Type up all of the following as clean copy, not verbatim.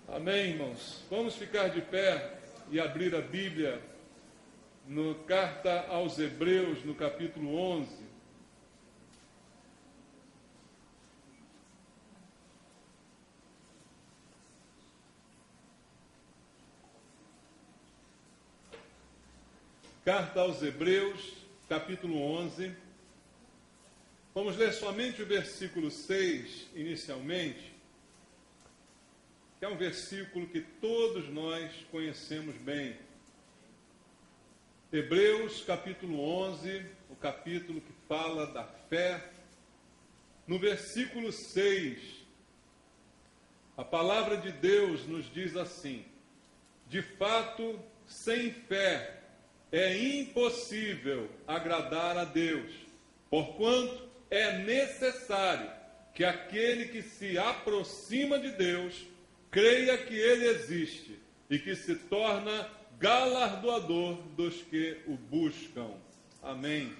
Amém, irmãos? Vamos ficar de pé e abrir a Bíblia na carta aos Hebreus, no capítulo 11. Carta aos Hebreus, capítulo 11. Vamos ler somente o versículo 6, inicialmente, que é um versículo que todos nós conhecemos bem. Hebreus, capítulo 11, o capítulo que fala da fé. No versículo 6, a palavra de Deus nos diz assim: de fato, sem fé é impossível agradar a Deus, porquanto é necessário que aquele que se aproxima de Deus creia que Ele existe e que se torna galardoador dos que o buscam. Amém.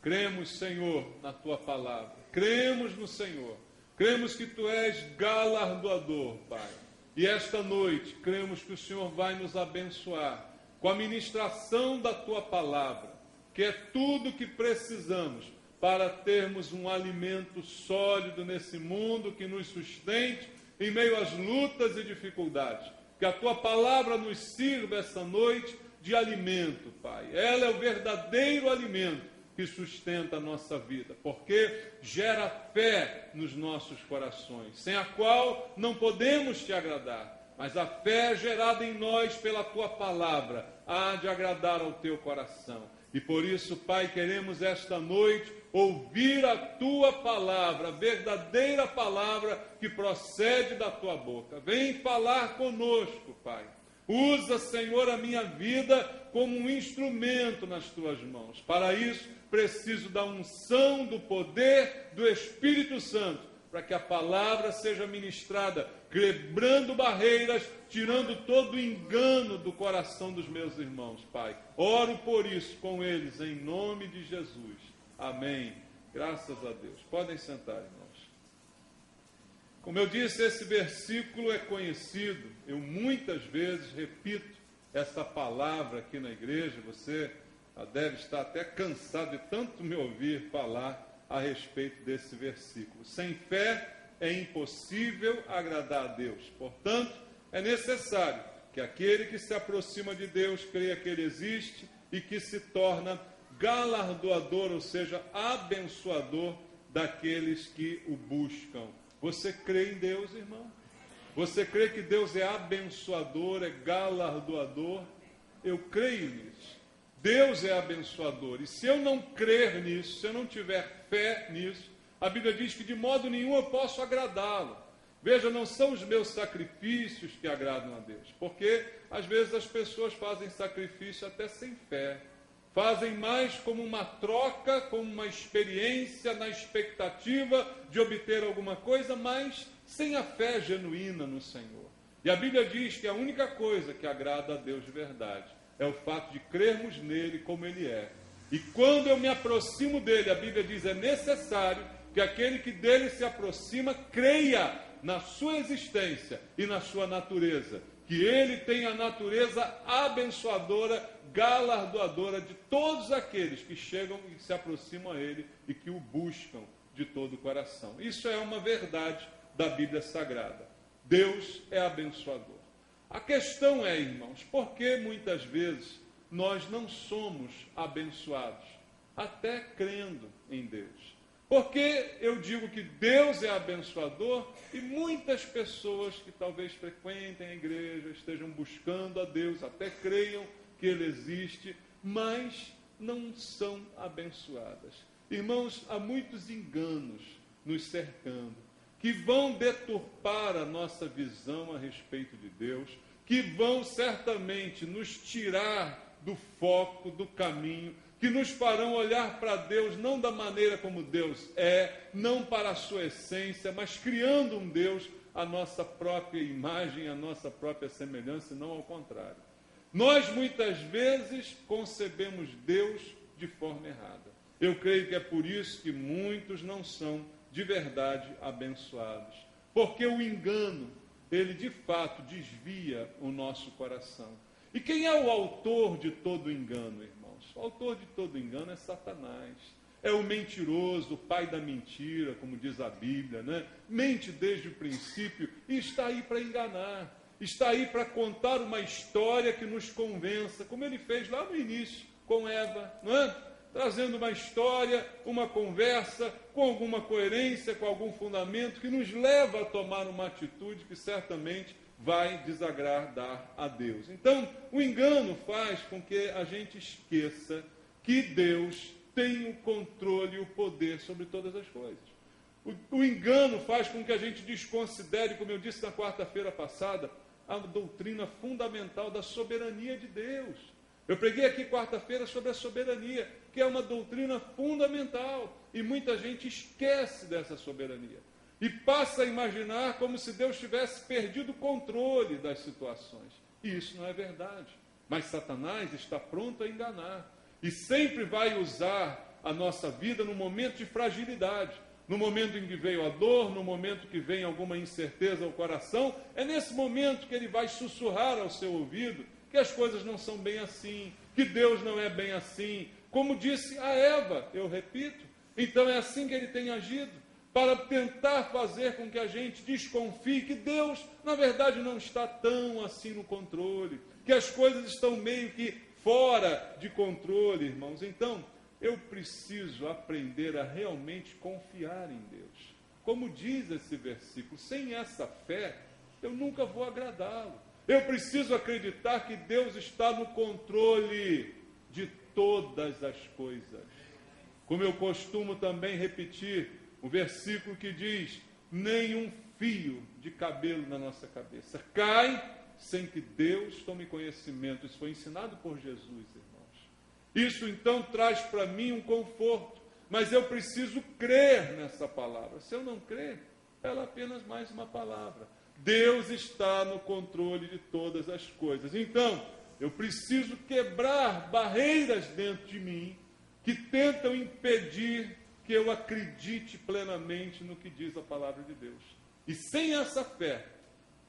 Cremos, Senhor, na Tua palavra. Cremos no Senhor. Cremos que Tu és galardoador, Pai. E esta noite, cremos que o Senhor vai nos abençoar com a ministração da Tua palavra, que é tudo que precisamos para termos um alimento sólido nesse mundo que nos sustente em meio às lutas e dificuldades. Que a Tua palavra nos sirva essa noite de alimento, Pai. Ela é o verdadeiro alimento que sustenta a nossa vida, porque gera fé nos nossos corações, sem a qual não podemos Te agradar. Mas a fé gerada em nós pela Tua palavra há de agradar ao Teu coração. E por isso, Pai, queremos esta noite ouvir a Tua palavra, a verdadeira palavra que procede da Tua boca. Vem falar conosco, Pai. Usa, Senhor, a minha vida como um instrumento nas Tuas mãos. Para isso, preciso da unção, do poder do Espírito Santo, para que a palavra seja ministrada, quebrando barreiras, tirando todo o engano do coração dos meus irmãos, Pai. Oro por isso com eles, em nome de Jesus. Amém. Graças a Deus. Podem sentar, irmãos. Como eu disse, esse versículo é conhecido. Eu muitas vezes repito essa palavra aqui na igreja. Você deve estar até cansado de tanto me ouvir falar a respeito desse versículo. Sem fé é impossível agradar a Deus. Portanto, é necessário que aquele que se aproxima de Deus creia que Ele existe e que se torna galardoador, ou seja, abençoador daqueles que o buscam. Você crê em Deus, irmão? Você crê que Deus é abençoador, é galardoador? Eu creio nisso. Deus é abençoador. E se eu não crer nisso, se eu não tiver fé nisso, a Bíblia diz que de modo nenhum eu posso agradá-lo. Veja, não são os meus sacrifícios que agradam a Deus, porque às vezes as pessoas fazem sacrifício até sem fé. Fazem mais como uma troca, como uma experiência na expectativa de obter alguma coisa, mas sem a fé genuína no Senhor. E a Bíblia diz que a única coisa que agrada a Deus de verdade é o fato de crermos nele como Ele é. E quando eu me aproximo dele, a Bíblia diz, é necessário que aquele que dele se aproxima creia na sua existência e na sua natureza, que ele tem a natureza abençoadora, galardoadora de todos aqueles que chegam e se aproximam a ele e que o buscam de todo o coração. Isso é uma verdade da Bíblia Sagrada. Deus é abençoador. A questão é, irmãos, por que muitas vezes nós não somos abençoados, até crendo em Deus? Porque eu digo que Deus é abençoador e muitas pessoas que talvez frequentem a igreja, estejam buscando a Deus, até creiam que Ele existe, mas não são abençoadas. Irmãos, há muitos enganos nos cercando, que vão deturpar a nossa visão a respeito de Deus, que vão certamente nos tirar do foco, do caminho, que nos farão olhar para Deus não da maneira como Deus é, não para a sua essência, mas criando um Deus à nossa própria imagem, à nossa própria semelhança, e não ao contrário. Nós muitas vezes concebemos Deus de forma errada. Eu creio que é por isso que muitos não são de verdade abençoados. Porque o engano, ele de fato desvia o nosso coração. E quem é o autor de todo engano, irmãos? O autor de todo engano é Satanás. É o mentiroso, o pai da mentira, como diz a Bíblia, né? Mente desde o princípio e está aí para enganar. Está aí para contar uma história que nos convença, como ele fez lá no início com Eva, não é? Trazendo uma história, uma conversa, com alguma coerência, com algum fundamento, que nos leva a tomar uma atitude que certamente vai desagradar a Deus. Então, o engano faz com que a gente esqueça que Deus tem o controle e o poder sobre todas as coisas. O engano faz com que a gente desconsidere, como eu disse na quarta-feira passada, a doutrina fundamental da soberania de Deus. Eu preguei aqui quarta-feira sobre a soberania, que é uma doutrina fundamental, e muita gente esquece dessa soberania e passa a imaginar como se Deus tivesse perdido o controle das situações. E isso não é verdade. Mas Satanás está pronto a enganar e sempre vai usar a nossa vida no momento de fragilidade, no momento em que veio a dor, no momento que vem alguma incerteza ao coração. É nesse momento que ele vai sussurrar ao seu ouvido que as coisas não são bem assim, que Deus não é bem assim, como disse a Eva, eu repito. Então é assim que ele tem agido, para tentar fazer com que a gente desconfie que Deus, na verdade, não está tão assim no controle, que as coisas estão meio que fora de controle, irmãos. Então, eu preciso aprender a realmente confiar em Deus. Como diz esse versículo, sem essa fé, eu nunca vou agradá-lo. Eu preciso acreditar que Deus está no controle de todas as coisas. Como eu costumo também repetir, o versículo que diz: nenhum fio de cabelo na nossa cabeça cai sem que Deus tome conhecimento. Isso foi ensinado por Jesus, irmãos. Isso então traz para mim um conforto, mas eu preciso crer nessa palavra. Se eu não crer, ela é apenas mais uma palavra. Deus está no controle de todas as coisas. Então, eu preciso quebrar barreiras dentro de mim que tentam impedir que eu acredite plenamente no que diz a palavra de Deus. E sem essa fé,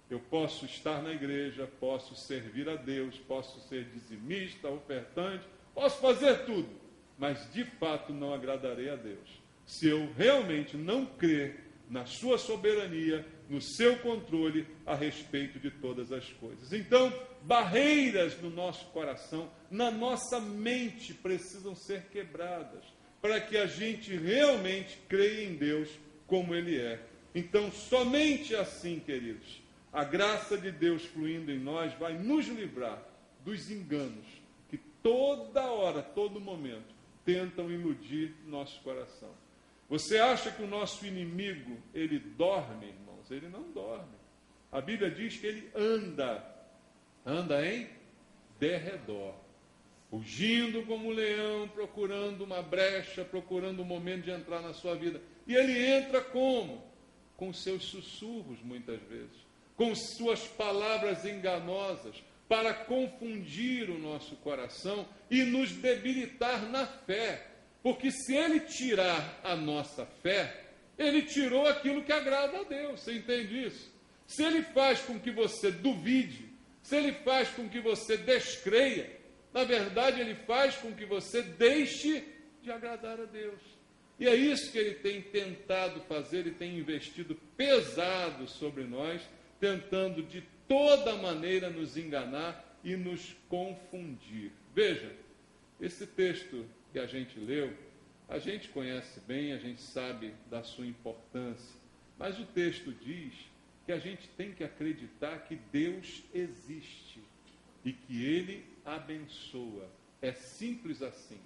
eu posso estar na igreja, posso servir a Deus, posso ser dizimista, ofertante, posso fazer tudo, mas de fato não agradarei a Deus, se eu realmente não crer na sua soberania, no seu controle a respeito de todas as coisas. Então, barreiras no nosso coração, na nossa mente, precisam ser quebradas, para que a gente realmente creia em Deus como Ele é. Então, somente assim, queridos, a graça de Deus fluindo em nós vai nos livrar dos enganos que toda hora, todo momento, tentam iludir nosso coração. Você acha que o nosso inimigo, ele dorme, irmãos? Ele não dorme. A Bíblia diz que ele anda em derredor, fugindo como um leão, procurando uma brecha, procurando um momento de entrar na sua vida. E ele entra como? Com seus sussurros, muitas vezes, com suas palavras enganosas, para confundir o nosso coração e nos debilitar na fé. Porque se ele tirar a nossa fé, ele tirou aquilo que agrada a Deus. Você entende isso? Se ele faz com que você duvide, se ele faz com que você descreia, na verdade ele faz com que você deixe de agradar a Deus. E é isso que ele tem tentado fazer, ele tem investido pesado sobre nós, tentando de toda maneira nos enganar e nos confundir. Veja, esse texto que a gente leu, a gente conhece bem, a gente sabe da sua importância, mas o texto diz que a gente tem que acreditar que Deus existe e que Ele abençoa. É simples assim,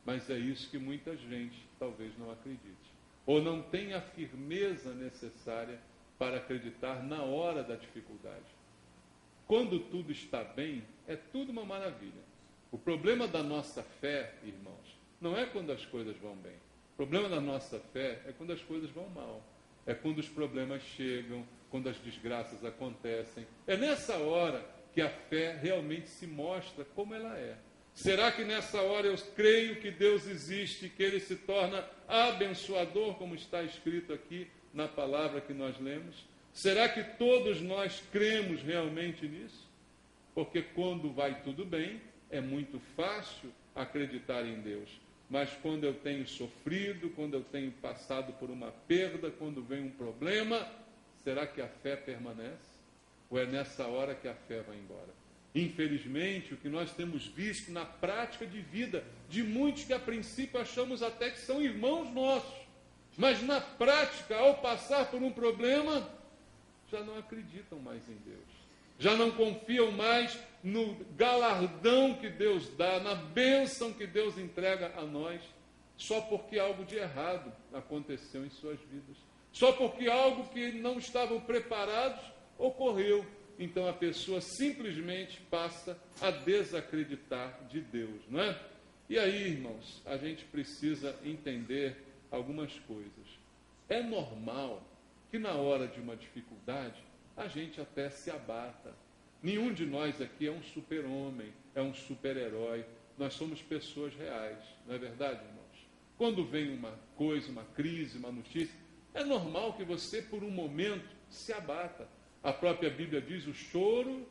mas é isso que muita gente talvez não acredite, ou não tenha a firmeza necessária para acreditar na hora da dificuldade. Quando tudo está bem, é tudo uma maravilha. O problema da nossa fé, irmãos, não é quando as coisas vão bem. O problema da nossa fé é quando as coisas vão mal. É quando os problemas chegam, quando as desgraças acontecem. É nessa hora que a fé realmente se mostra como ela é. Será que nessa hora eu creio que Deus existe, que Ele se torna abençoador, como está escrito aqui na palavra que nós lemos? Será que todos nós cremos realmente nisso? Porque quando vai tudo bem, é muito fácil acreditar em Deus. Mas quando eu tenho sofrido, quando eu tenho passado por uma perda, quando vem um problema, será que a fé permanece? Ou é nessa hora que a fé vai embora? Infelizmente, o que nós temos visto na prática de vida de muitos que a princípio achamos até que são irmãos nossos, mas na prática, ao passar por um problema, já não acreditam mais em Deus. Já não confiam mais no galardão que Deus dá, na bênção que Deus entrega a nós, só porque algo de errado aconteceu em suas vidas. Só porque algo que não estavam preparados ocorreu. Então a pessoa simplesmente passa a desacreditar de Deus, não é? E aí, irmãos, a gente precisa entender algumas coisas. É normal que na hora de uma dificuldade a gente até se abata. Nenhum de nós aqui é um super-homem, é um super-herói. Nós somos pessoas reais, não é verdade, irmãos? Quando vem uma coisa, uma crise, uma notícia, é normal que você, por um momento, se abata. A própria Bíblia diz: o choro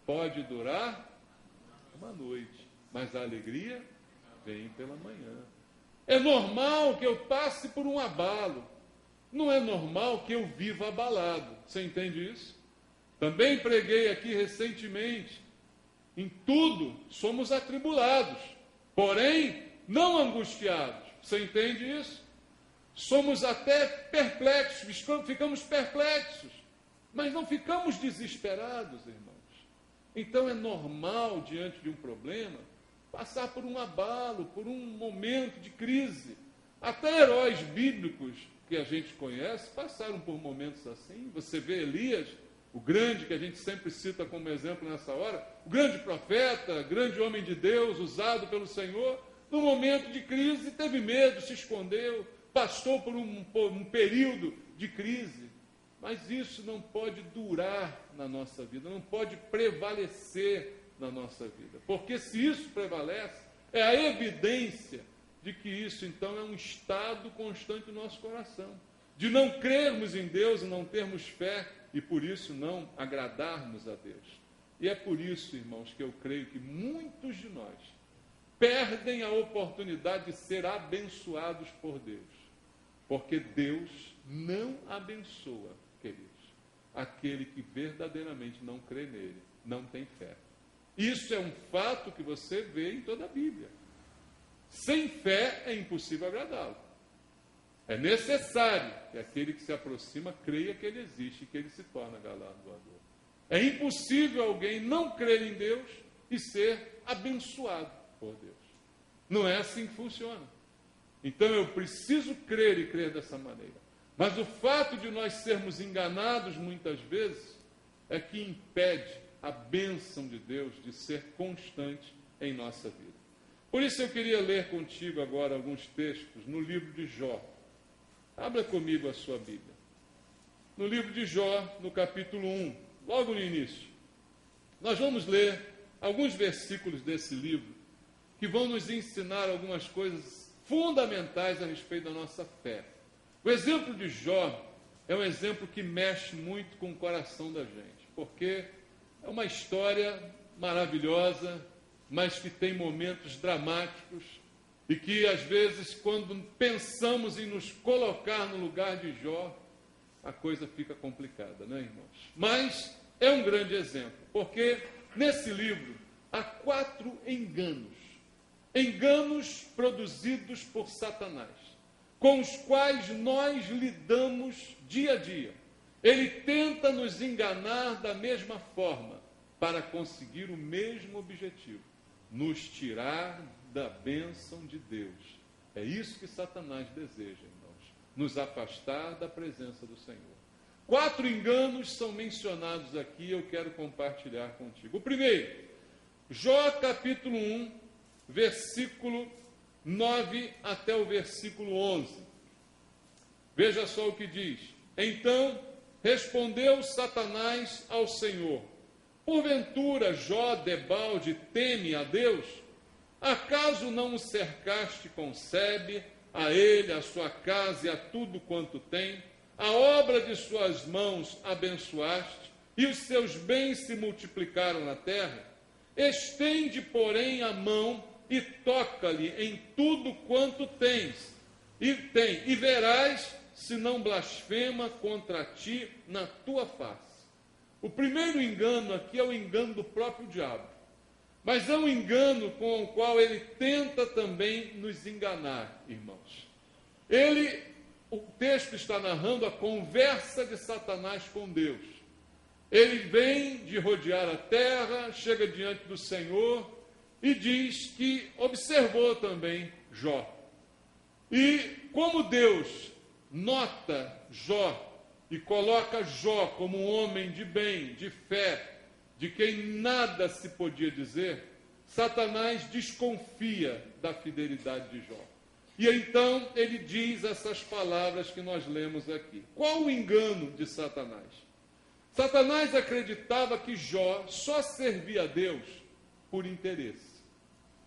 pode durar uma noite, mas a alegria vem pela manhã. É normal que eu passe por um abalo. Não é normal que eu viva abalado. Você entende isso? Também preguei aqui recentemente. Em tudo somos atribulados, porém não angustiados. Você entende isso? Somos até perplexos, ficamos perplexos, mas não ficamos desesperados, irmãos. Então é normal, diante de um problema, passar por um abalo, por um momento de crise. Até heróis bíblicos que a gente conhece passaram por momentos assim. Você vê Elias, o grande, que a gente sempre cita como exemplo nessa hora, o grande profeta, grande homem de Deus, usado pelo Senhor, no momento de crise teve medo, se escondeu, passou por um período de crise. Mas isso não pode durar na nossa vida, não pode prevalecer na nossa vida. Porque se isso prevalece, é a evidência de que isso, então, é um estado constante do nosso coração. De não crermos em Deus e não termos fé, e por isso não agradarmos a Deus. E é por isso, irmãos, que eu creio que muitos de nós perdem a oportunidade de ser abençoados por Deus. Porque Deus não abençoa, queridos, aquele que verdadeiramente não crê nele, não tem fé. Isso é um fato que você vê em toda a Bíblia. Sem fé é impossível agradá-lo. É necessário que aquele que se aproxima creia que ele existe e que ele se torna galardoador. É impossível alguém não crer em Deus e ser abençoado por Deus. Não é assim que funciona. Então eu preciso crer e crer dessa maneira. Mas o fato de nós sermos enganados muitas vezes é que impede a bênção de Deus de ser constante em nossa vida. Por isso eu queria ler contigo agora alguns textos no livro de Jó. Abra comigo a sua Bíblia. No livro de Jó, no capítulo 1, logo no início, nós vamos ler alguns versículos desse livro que vão nos ensinar algumas coisas fundamentais a respeito da nossa fé. O exemplo de Jó é um exemplo que mexe muito com o coração da gente, porque é uma história maravilhosa, mas que tem momentos dramáticos e que, às vezes, quando pensamos em nos colocar no lugar de Jó, a coisa fica complicada, né, irmãos? Mas é um grande exemplo, porque nesse livro há 4 enganos produzidos por Satanás, com os quais nós lidamos dia a dia. Ele tenta nos enganar da mesma forma, para conseguir o mesmo objetivo: nos tirar da bênção de Deus. É isso que Satanás deseja, irmãos, nos afastar da presença do Senhor. 4 enganos são mencionados aqui e eu quero compartilhar contigo. O primeiro, Jó capítulo 1, versículo 9 até o versículo 11. Veja só o que diz. Então respondeu Satanás ao Senhor: porventura Jó debalde teme a Deus? Acaso não o cercaste com sebe, a ele, a sua casa e a tudo quanto tem? a obra de suas mãos abençoaste, e os seus bens se multiplicaram na terra. Estende, porém, a mão e toca-lhe em tudo quanto tens, e verás se não blasfema contra ti na tua face. O primeiro engano aqui é o engano do próprio diabo, mas é um engano com o qual ele tenta também nos enganar, irmãos. O texto está narrando a conversa de Satanás com Deus. Ele vem de rodear a terra, chega diante do Senhor e diz que observou também Jó. E como Deus nota Jó e coloca Jó como um homem de bem, de fé, de quem nada se podia dizer, Satanás desconfia da fidelidade de Jó. E então ele diz essas palavras que nós lemos aqui. Qual o engano de Satanás? Satanás acreditava que Jó só servia a Deus por interesse.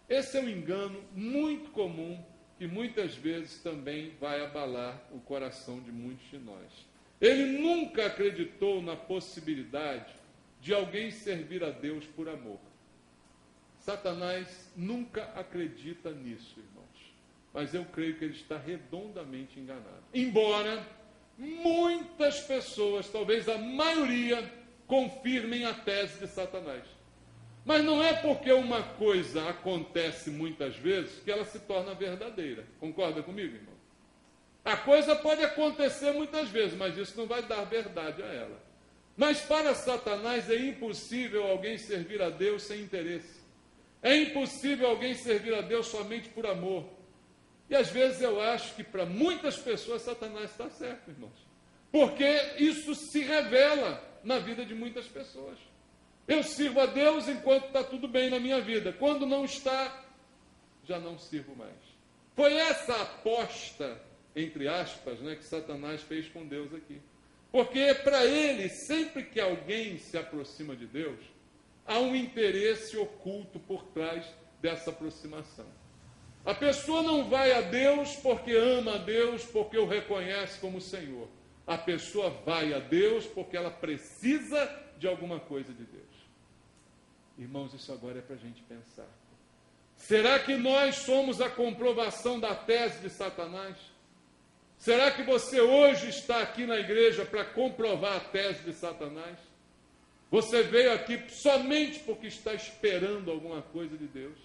Esse é um engano muito comum, que muitas vezes também vai abalar o coração de muitos de nós. Ele nunca acreditou na possibilidade de alguém servir a Deus por amor. Satanás nunca acredita nisso, irmãos. Mas eu creio que ele está redondamente enganado. Embora muitas pessoas, talvez a maioria, confirmem a tese de Satanás. Mas não é porque uma coisa acontece muitas vezes que ela se torna verdadeira. Concorda comigo, irmão? A coisa pode acontecer muitas vezes, mas isso não vai dar verdade a ela. Mas para Satanás é impossível alguém servir a Deus sem interesse. É impossível alguém servir a Deus somente por amor. E às vezes eu acho que para muitas pessoas Satanás está certo, irmãos. Porque isso se revela na vida de muitas pessoas. Eu sirvo a Deus enquanto está tudo bem na minha vida. Quando não está, já não sirvo mais. Foi essa aposta, entre aspas, né, que Satanás fez com Deus aqui. Porque para ele, sempre que alguém se aproxima de Deus, há um interesse oculto por trás dessa aproximação. A pessoa não vai a Deus porque ama a Deus, porque o reconhece como Senhor. A pessoa vai a Deus porque ela precisa de alguma coisa de Deus. Irmãos, isso agora é para a gente pensar. Será que nós somos a comprovação da tese de Satanás? Será que você hoje está aqui na igreja para comprovar a tese de Satanás? Você veio aqui somente porque está esperando alguma coisa de Deus?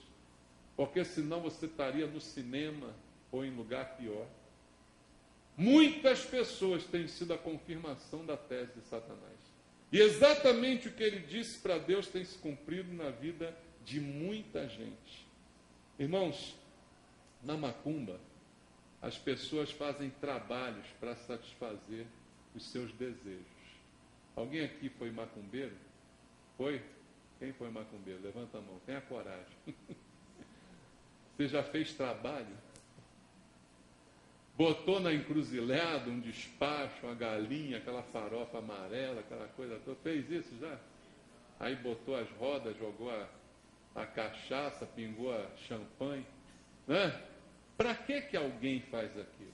Porque senão você estaria no cinema ou em lugar pior. Muitas pessoas têm sido a confirmação da tese de Satanás. E exatamente o que ele disse para Deus tem se cumprido na vida de muita gente. Irmãos, na macumba, as pessoas fazem trabalhos para satisfazer os seus desejos. Alguém aqui foi macumbeiro? Foi? Quem foi macumbeiro? Levanta a mão, tenha coragem. Você já fez trabalho? Botou na encruzilhada um despacho, uma galinha, aquela farofa amarela, aquela coisa toda. Fez isso já? Aí botou as rodas, jogou a cachaça, pingou a champanhe. Né? Para que alguém faz aquilo?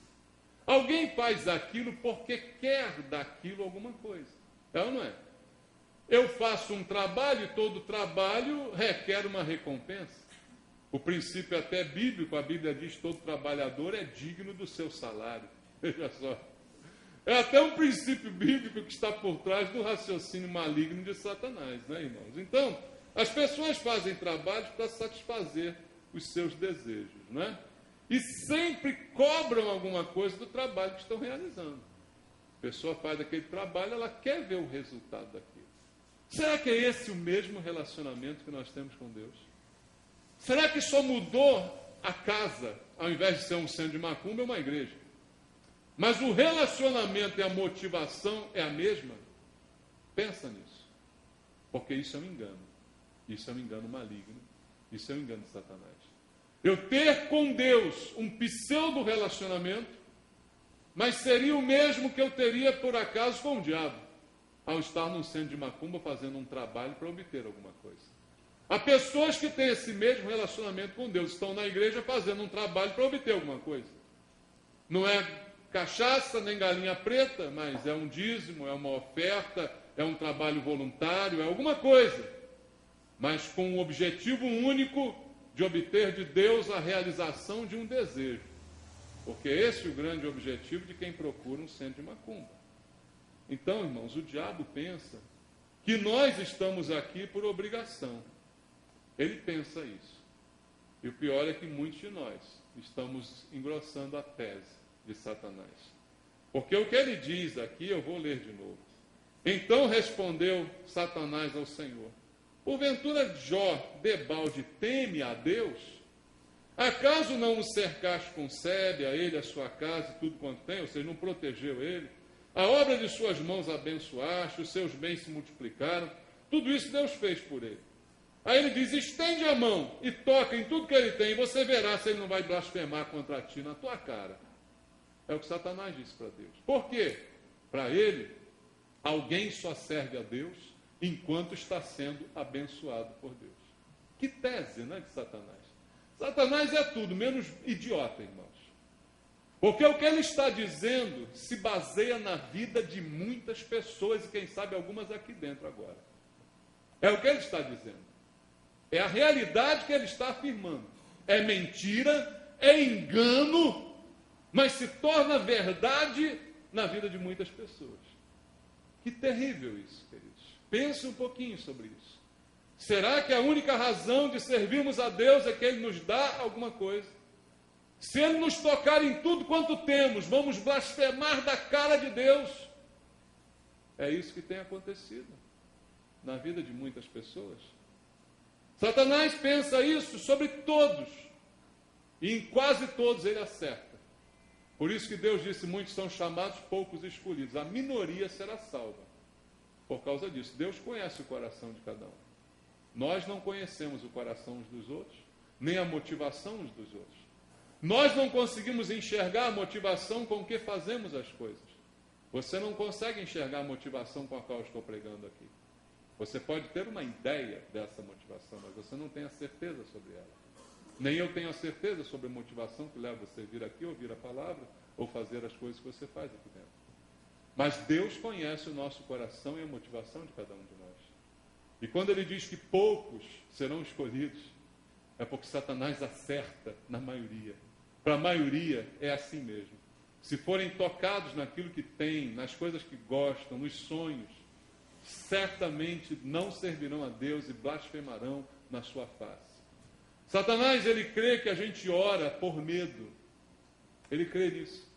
Alguém faz aquilo porque quer daquilo alguma coisa. É ou não é? Eu faço um trabalho e todo trabalho requer uma recompensa. O princípio até bíblico, a Bíblia diz que todo trabalhador é digno do seu salário. Veja só. É até um princípio bíblico que está por trás do raciocínio maligno de Satanás, né, irmãos? Então, as pessoas fazem trabalhos para satisfazer os seus desejos, né? E sempre cobram alguma coisa do trabalho que estão realizando. A pessoa faz aquele trabalho, ela quer ver o resultado daquilo. Será que é esse o mesmo relacionamento que nós temos com Deus? Será que só mudou a casa, ao invés de ser um centro de macumba, é uma igreja? Mas o relacionamento e a motivação é a mesma? Pensa nisso. Porque isso é um engano. Isso é um engano maligno. Isso é um engano de Satanás. Eu ter com Deus um pseudo-relacionamento, mas seria o mesmo que eu teria, por acaso, com o diabo, ao estar num centro de macumba fazendo um trabalho para obter alguma coisa. Há pessoas que têm esse mesmo relacionamento com Deus, estão na igreja fazendo um trabalho para obter alguma coisa. Não é cachaça, nem galinha preta, mas é um dízimo, é uma oferta, é um trabalho voluntário, é alguma coisa, mas com um objetivo único de obter de Deus a realização de um desejo. Porque esse é o grande objetivo de quem procura um centro de macumba. Então, irmãos, o diabo pensa que nós estamos aqui por obrigação. Ele pensa isso. E o pior é que muitos de nós estamos engrossando a tese de Satanás. Porque o que ele diz aqui, eu vou ler de novo. Então respondeu Satanás ao Senhor: porventura Jó, debalde, teme a Deus? Acaso não o cercaste com sebe, a ele, a sua casa e tudo quanto tem? Ou seja, não protegeu ele? A obra de suas mãos abençoaste, os seus bens se multiplicaram. Tudo isso Deus fez por ele. Aí ele diz: estende a mão e toca em tudo que ele tem, e você verá se ele não vai blasfemar contra ti na tua cara. É o que Satanás disse para Deus. Por quê? Para ele, alguém só serve a Deus enquanto está sendo abençoado por Deus. Que tese, né, de Satanás? Satanás é tudo menos idiota, irmãos. Porque o que ele está dizendo se baseia na vida de muitas pessoas, e quem sabe algumas aqui dentro agora. É o que ele está dizendo. É a realidade que ele está afirmando. É mentira, é engano, mas se torna verdade na vida de muitas pessoas. Que terrível isso, queridos. Pense um pouquinho sobre isso. Será que a única razão de servirmos a Deus é que Ele nos dá alguma coisa? Se Ele nos tocar em tudo quanto temos, vamos blasfemar da cara de Deus? É isso que tem acontecido na vida de muitas pessoas. Satanás pensa isso sobre todos, e em quase todos ele acerta. Por isso que Deus disse: muitos são chamados, poucos escolhidos. A minoria será salva. Por causa disso, Deus conhece o coração de cada um. Nós não conhecemos o coração uns dos outros, nem a motivação uns dos outros. Nós não conseguimos enxergar a motivação com que fazemos as coisas. Você não consegue enxergar a motivação com a qual eu estou pregando aqui. Você pode ter uma ideia dessa motivação, mas você não tem a certeza sobre ela. Nem eu tenho a certeza sobre a motivação que leva você a vir aqui, ouvir a palavra, ou fazer as coisas que você faz aqui dentro. Mas Deus conhece o nosso coração e a motivação de cada um de nós. E quando Ele diz que poucos serão escolhidos, é porque Satanás acerta na maioria. Para a maioria é assim mesmo. Se forem tocados naquilo que têm, nas coisas que gostam, nos sonhos, certamente não servirão a Deus e blasfemarão na sua face. Satanás, ele crê que a gente ora por medo. Ele crê nisso.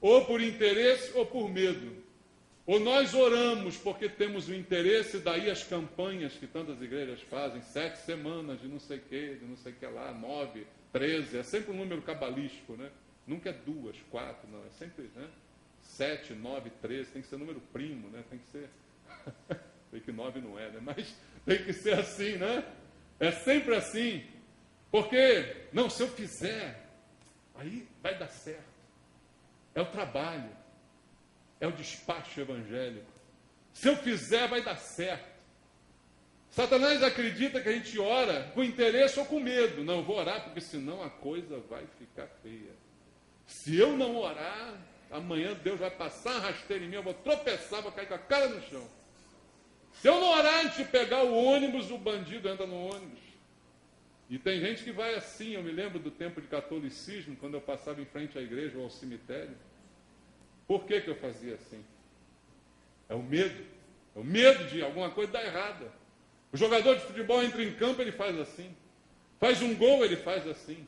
Ou por interesse ou por medo. Ou nós oramos porque temos o interesse, daí as campanhas que tantas igrejas fazem, 7 semanas de não sei o que lá, 9, 13, é sempre um número cabalístico, né? Nunca é 2, 4, não, é sempre, né? 7, 9, 13, tem que ser número primo, né? Tem que ser... Sei que 9 não é, né? Mas tem que ser assim, né? É sempre assim. Porque, não, se eu fizer, aí vai dar certo. É o trabalho. É o despacho evangélico. Se eu fizer, vai dar certo. Satanás acredita que a gente ora com interesse ou com medo. Não, eu vou orar porque senão a coisa vai ficar feia. Se eu não orar, amanhã Deus vai passar a rasteira em mim, eu vou tropeçar, vou cair com a cara no chão. Se eu não orar antes de pegar o ônibus, o bandido entra no ônibus. E tem gente que vai assim. Eu me lembro do tempo de catolicismo, quando eu passava em frente à igreja ou ao cemitério. Por que eu fazia assim? É o medo. É o medo de alguma coisa dar errada. O jogador de futebol entra em campo, ele faz assim. Faz um gol, ele faz assim.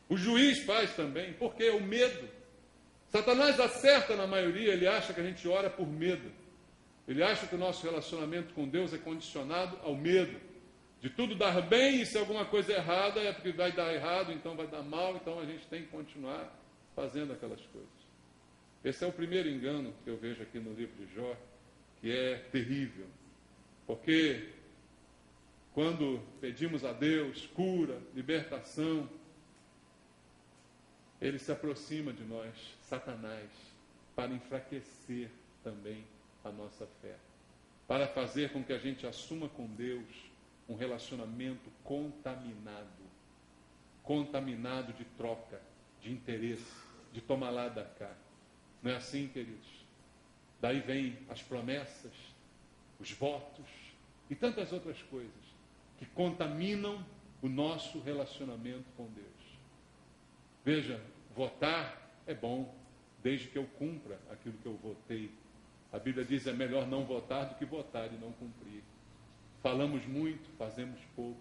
O juiz faz também. Por quê? É o medo. Satanás acerta na maioria, ele acha que a gente ora por medo. Ele acha que o nosso relacionamento com Deus é condicionado ao medo. De tudo dar bem, e se alguma coisa é errada, é porque vai dar errado, então vai dar mal, então a gente tem que continuar fazendo aquelas coisas. Esse é o primeiro engano que eu vejo aqui no livro de Jó, que é terrível. Porque quando pedimos a Deus cura, libertação, ele se aproxima de nós, Satanás, para enfraquecer também a nossa fé, para fazer com que a gente assuma com Deus um relacionamento contaminado de troca, de interesse, de tomar lá da cá. Não é assim, queridos? Daí vem as promessas, os votos e tantas outras coisas que contaminam o nosso relacionamento com Deus. Veja, votar é bom, desde que eu cumpra aquilo que eu votei. A Bíblia diz, é melhor não votar do que votar e não cumprir. Falamos muito, fazemos pouco,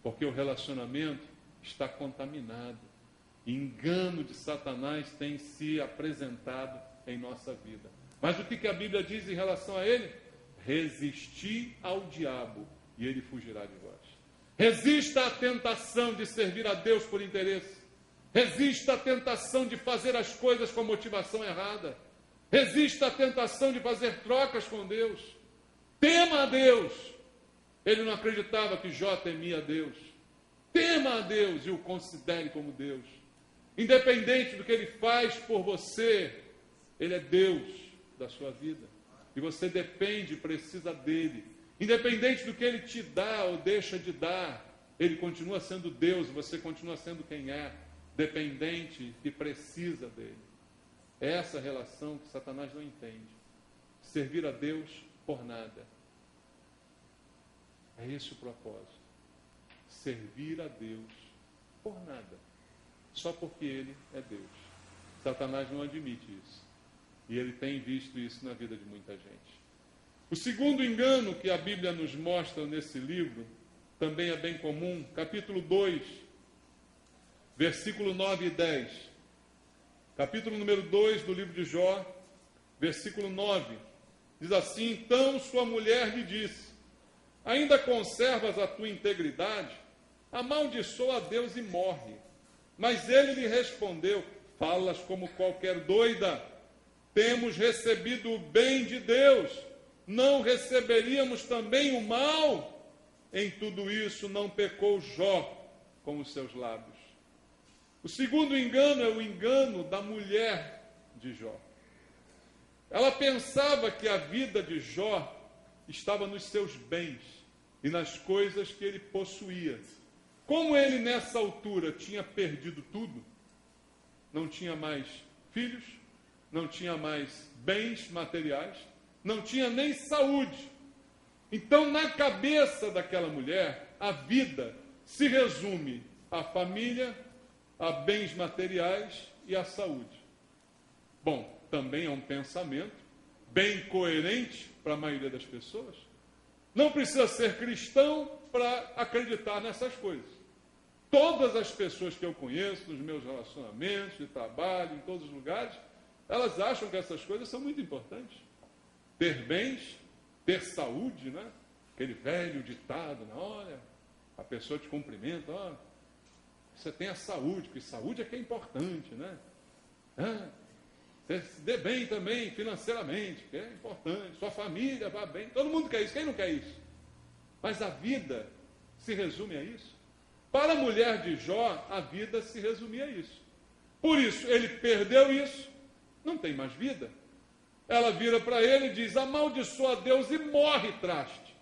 porque o relacionamento está contaminado. Engano de Satanás tem se apresentado em nossa vida. Mas o que a Bíblia diz em relação a ele? Resisti ao diabo e ele fugirá de vós. Resista à tentação de servir a Deus por interesse. Resista à tentação de fazer as coisas com a motivação errada. Resista à tentação de fazer trocas com Deus. Tema a Deus. Ele não acreditava que Jó temia a Deus. Tema a Deus e o considere como Deus. Independente do que Ele faz por você, Ele é Deus da sua vida. E você depende e precisa dEle. Independente do que Ele te dá ou deixa de dar, Ele continua sendo Deus, você continua sendo quem é, dependente e precisa dEle. É essa relação que Satanás não entende. Servir a Deus por nada. É esse o propósito. Servir a Deus por nada. Só porque Ele é Deus. Satanás não admite isso. E ele tem visto isso na vida de muita gente. O segundo engano que a Bíblia nos mostra nesse livro, também é bem comum, capítulo 2, versículo 9 e 10. Capítulo número 2 do livro de Jó, versículo 9. Diz assim, então sua mulher lhe disse, ainda conservas a tua integridade? Amaldiçoa a Deus e morre. Mas ele lhe respondeu, falas como qualquer doida. Temos recebido o bem de Deus, não receberíamos também o mal? Em tudo isso não pecou Jó com os seus lábios. O segundo engano é o engano da mulher de Jó. Ela pensava que a vida de Jó estava nos seus bens e nas coisas que ele possuía. Como ele nessa altura tinha perdido tudo, não tinha mais filhos, não tinha mais bens materiais, não tinha nem saúde. Então, na cabeça daquela mulher, a vida se resume à família, a bens materiais e à saúde. Bom, também é um pensamento bem coerente para a maioria das pessoas. Não precisa ser cristão para acreditar nessas coisas. Todas as pessoas que eu conheço, nos meus relacionamentos, de trabalho, em todos os lugares, elas acham que essas coisas são muito importantes. Ter bens, ter saúde, né? Aquele velho ditado, né? Olha, a pessoa te cumprimenta, ó, você tem a saúde, porque saúde é que é importante, né? Você se dê bem também financeiramente, que é importante, sua família vá bem, todo mundo quer isso, quem não quer isso? Mas a vida se resume a isso. Para a mulher de Jó, a vida se resumia a isso. Por isso, ele perdeu isso, não tem mais vida. Ela vira para ele e diz, amaldiçoa a Deus e morre, traste.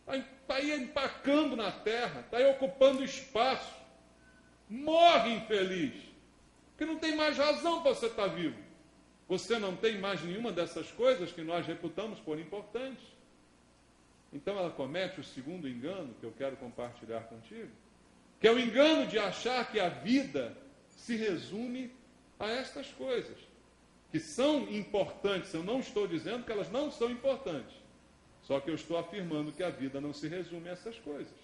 Está aí empacando na terra, está aí ocupando espaço. Morre, infeliz. Porque não tem mais razão para você estar vivo. Você não tem mais nenhuma dessas coisas que nós reputamos por importantes. Então ela comete o segundo engano que eu quero compartilhar contigo, que é o engano de achar que a vida se resume a estas coisas, que são importantes. Eu não estou dizendo que elas não são importantes, só que eu estou afirmando que a vida não se resume a essas coisas.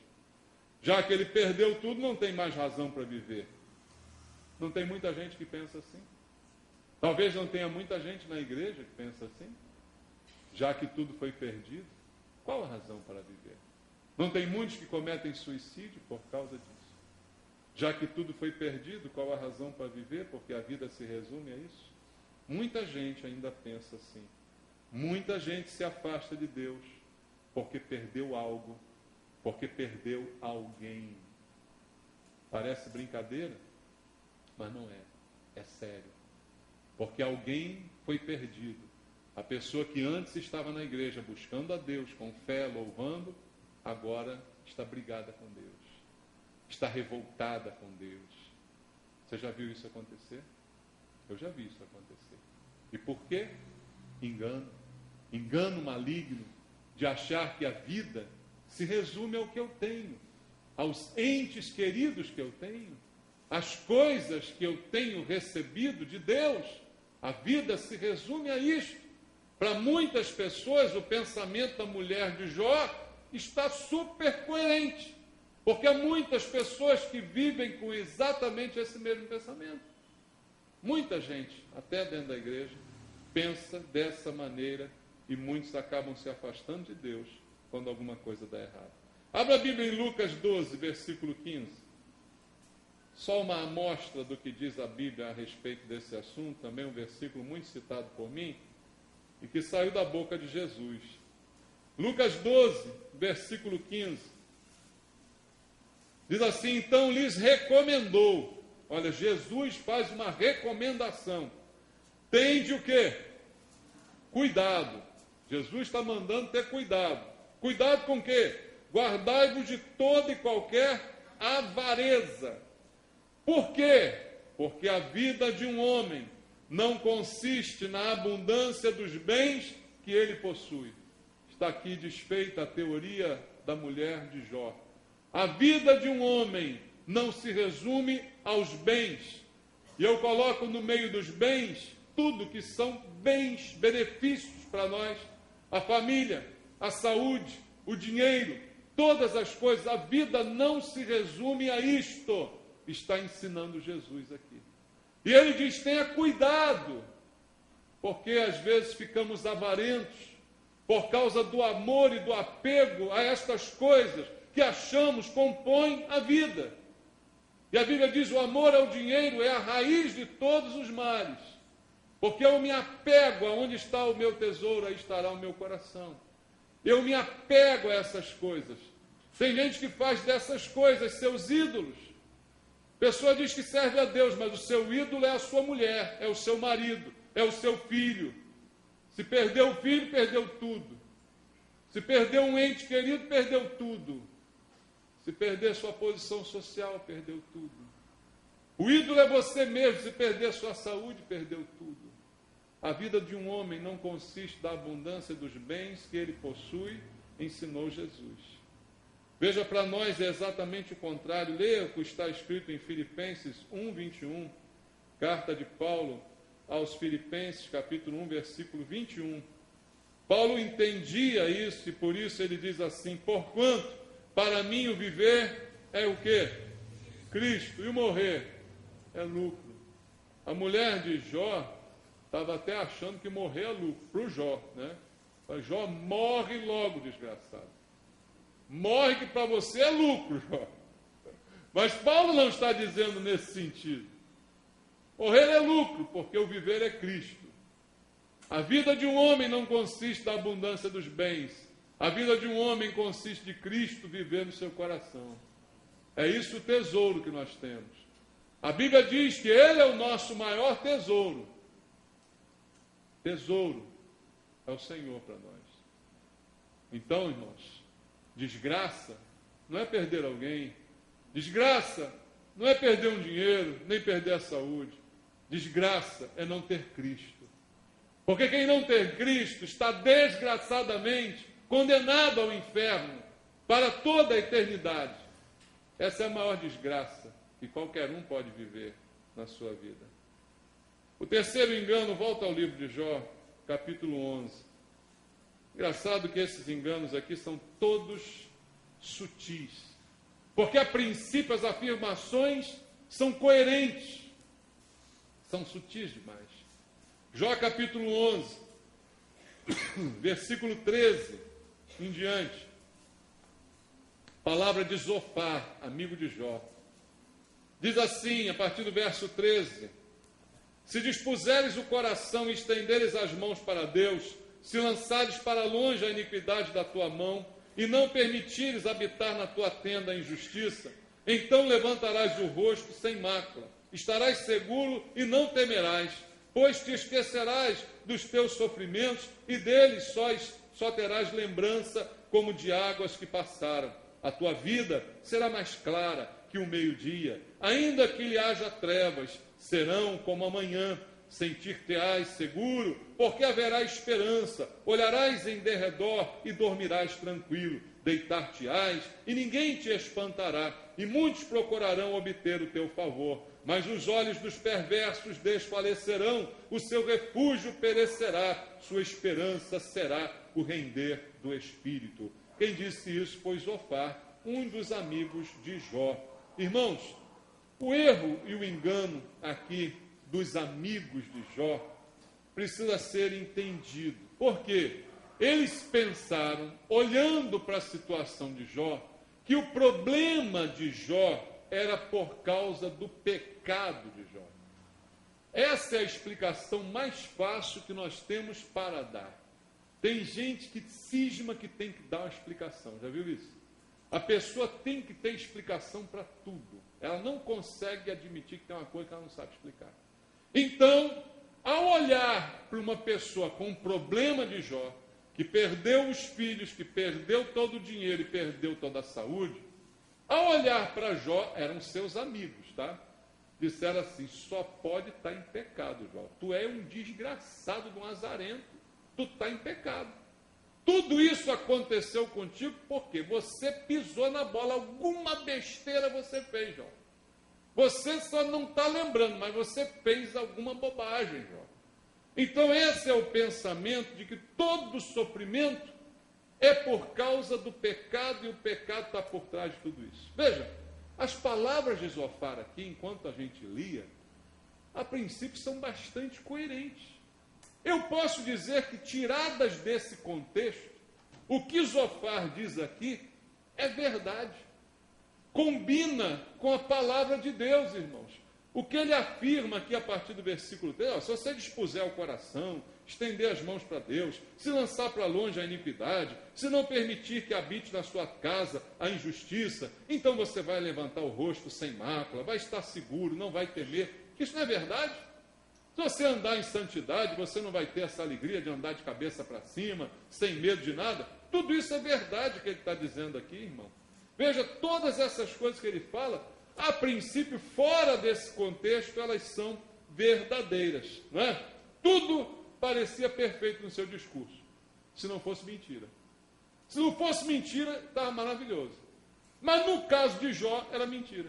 Já que ele perdeu tudo, não tem mais razão para viver. Não tem muita gente que pensa assim? Talvez não tenha muita gente na igreja que pensa assim? Já que tudo foi perdido, qual a razão para viver? Não tem muitos que cometem suicídio por causa disso? Já que tudo foi perdido, qual a razão para viver? Porque a vida se resume a isso? Muita gente ainda pensa assim. Muita gente se afasta de Deus porque perdeu algo, porque perdeu alguém. Parece brincadeira, mas não é. É sério. Porque alguém foi perdido. A pessoa que antes estava na igreja buscando a Deus com fé, louvando, agora está brigada com Deus. Está revoltada com Deus. Você já viu isso acontecer? Eu já vi isso acontecer. E por quê? Engano. Engano maligno de achar que a vida se resume ao que eu tenho, aos entes queridos que eu tenho, às coisas que eu tenho recebido de Deus. A vida se resume a isto. Para muitas pessoas, o pensamento da mulher de Jó está super coerente, porque há muitas pessoas que vivem com exatamente esse mesmo pensamento. Muita gente, até dentro da igreja, pensa dessa maneira e muitos acabam se afastando de Deus quando alguma coisa dá errado. Abra a Bíblia em Lucas 12, versículo 15. Só uma amostra do que diz a Bíblia a respeito desse assunto, também um versículo muito citado por mim, e que saiu da boca de Jesus. Lucas 12, versículo 15. Diz assim: então lhes recomendou. Olha, Jesus faz uma recomendação. Tende o quê? Cuidado. Jesus está mandando ter cuidado. Cuidado com o quê? Guardai-vos de toda e qualquer avareza. Por quê? Porque a vida de um homem não consiste na abundância dos bens que ele possui. Está aqui desfeita a teoria da mulher de Jó. A vida de um homem não se resume aos bens. E eu coloco no meio dos bens tudo que são bens, benefícios para nós. A família, a saúde, o dinheiro, todas as coisas. A vida não se resume a isto. Está ensinando Jesus aqui. E ele diz: tenha cuidado, porque às vezes ficamos avarentos por causa do amor e do apego a estas coisas que achamos compõem a vida. E a Bíblia diz: o amor ao dinheiro é a raiz de todos os males, porque eu me apego aonde está o meu tesouro, aí estará o meu coração. Eu me apego a essas coisas. Tem gente que faz dessas coisas seus ídolos. A pessoa diz que serve a Deus, mas o seu ídolo é a sua mulher, é o seu marido, é o seu filho. Se perdeu o filho, perdeu tudo. Se perdeu um ente querido, perdeu tudo. Se perder sua posição social, perdeu tudo. O ídolo é você mesmo. Se perder sua saúde, perdeu tudo. A vida de um homem não consiste da abundância dos bens que ele possui, ensinou Jesus. Veja, para nós é exatamente o contrário. Leia o que está escrito em Filipenses 1, 21, carta de Paulo aos Filipenses, capítulo 1, versículo 21. Paulo entendia isso e por isso ele diz assim: porquanto para mim o viver é o quê? Cristo, e o morrer é lucro. A mulher de Jó estava até achando que morrer é lucro, para o Jó, né? Mas Jó morre logo, desgraçado. Morre que para você é lucro, Jó. Mas Paulo não está dizendo nesse sentido. Morrer é lucro, porque o viver é Cristo. A vida de um homem não consiste da abundância dos bens. A vida de um homem consiste de Cristo viver no seu coração. É isso o tesouro que nós temos. A Bíblia diz que Ele é o nosso maior tesouro. Tesouro é o Senhor para nós. Então, irmãos, desgraça não é perder alguém. Desgraça não é perder um dinheiro, nem perder a saúde. Desgraça é não ter Cristo. Porque quem não tem Cristo está desgraçadamente condenado ao inferno para toda a eternidade. Essa é a maior desgraça que qualquer um pode viver na sua vida. O terceiro engano, volta ao livro de Jó, capítulo 11. Engraçado que esses enganos aqui são todos sutis. Porque a princípio as afirmações são coerentes. São sutis demais. Jó capítulo 11, versículo 13 em diante. Palavra de Zofar, amigo de Jó. Diz assim, a partir do verso 13: se dispuseres o coração e estenderes as mãos para Deus, se lançares para longe a iniquidade da tua mão, e não permitires habitar na tua tenda a injustiça, então levantarás o rosto sem mácula, estarás seguro e não temerás, pois te esquecerás dos teus sofrimentos, e deles só terás lembrança como de águas que passaram. A tua vida será mais clara que o meio-dia, ainda que lhe haja trevas, serão como amanhã, sentir-te-ás seguro, porque haverá esperança, olharás em derredor e dormirás tranquilo, deitar-te-ás e ninguém te espantará, e muitos procurarão obter o teu favor, mas os olhos dos perversos desfalecerão, o seu refúgio perecerá, sua esperança será o render do espírito. Quem disse isso foi Zofar, um dos amigos de Jó. Irmãos, o erro e o engano aqui dos amigos de Jó precisa ser entendido. Por quê? Eles pensaram, olhando para a situação de Jó, que o problema de Jó era por causa do pecado de Jó. Essa é a explicação mais fácil que nós temos para dar. Tem gente que cisma que tem que dar uma explicação, já viu isso? A pessoa tem que ter explicação para tudo. Ela não consegue admitir que tem uma coisa que ela não sabe explicar. Então, ao olhar para uma pessoa com um problema de Jó, que perdeu os filhos, que perdeu todo o dinheiro e perdeu toda a saúde, ao olhar para Jó, eram seus amigos, tá? Disseram assim: só pode estar em pecado, Jó. Tu é um desgraçado de um azarento, tu está em pecado. Tudo isso aconteceu contigo porque você pisou na bola, alguma besteira você fez, Jó. Você só não está lembrando, mas você fez alguma bobagem, Jó. Então esse é o pensamento de que todo sofrimento é por causa do pecado e o pecado está por trás de tudo isso. Veja, as palavras de Zofar aqui, enquanto a gente lia, a princípio são bastante coerentes. Eu posso dizer que, tiradas desse contexto, o que Zofar diz aqui é verdade. Combina com a palavra de Deus, irmãos. O que ele afirma aqui a partir do versículo 3, se você dispuser o coração, estender as mãos para Deus, se lançar para longe a iniquidade, se não permitir que habite na sua casa a injustiça, então você vai levantar o rosto sem mácula, vai estar seguro, não vai temer. Isso não é verdade? Se você andar em santidade, você não vai ter essa alegria de andar de cabeça para cima, sem medo de nada. Tudo isso é verdade que ele está dizendo aqui, irmão. Veja, todas essas coisas que ele fala, a princípio, fora desse contexto, elas são verdadeiras, não é? Tudo parecia perfeito no seu discurso, se não fosse mentira. Se não fosse mentira, estava maravilhoso. Mas no caso de Jó, era mentira.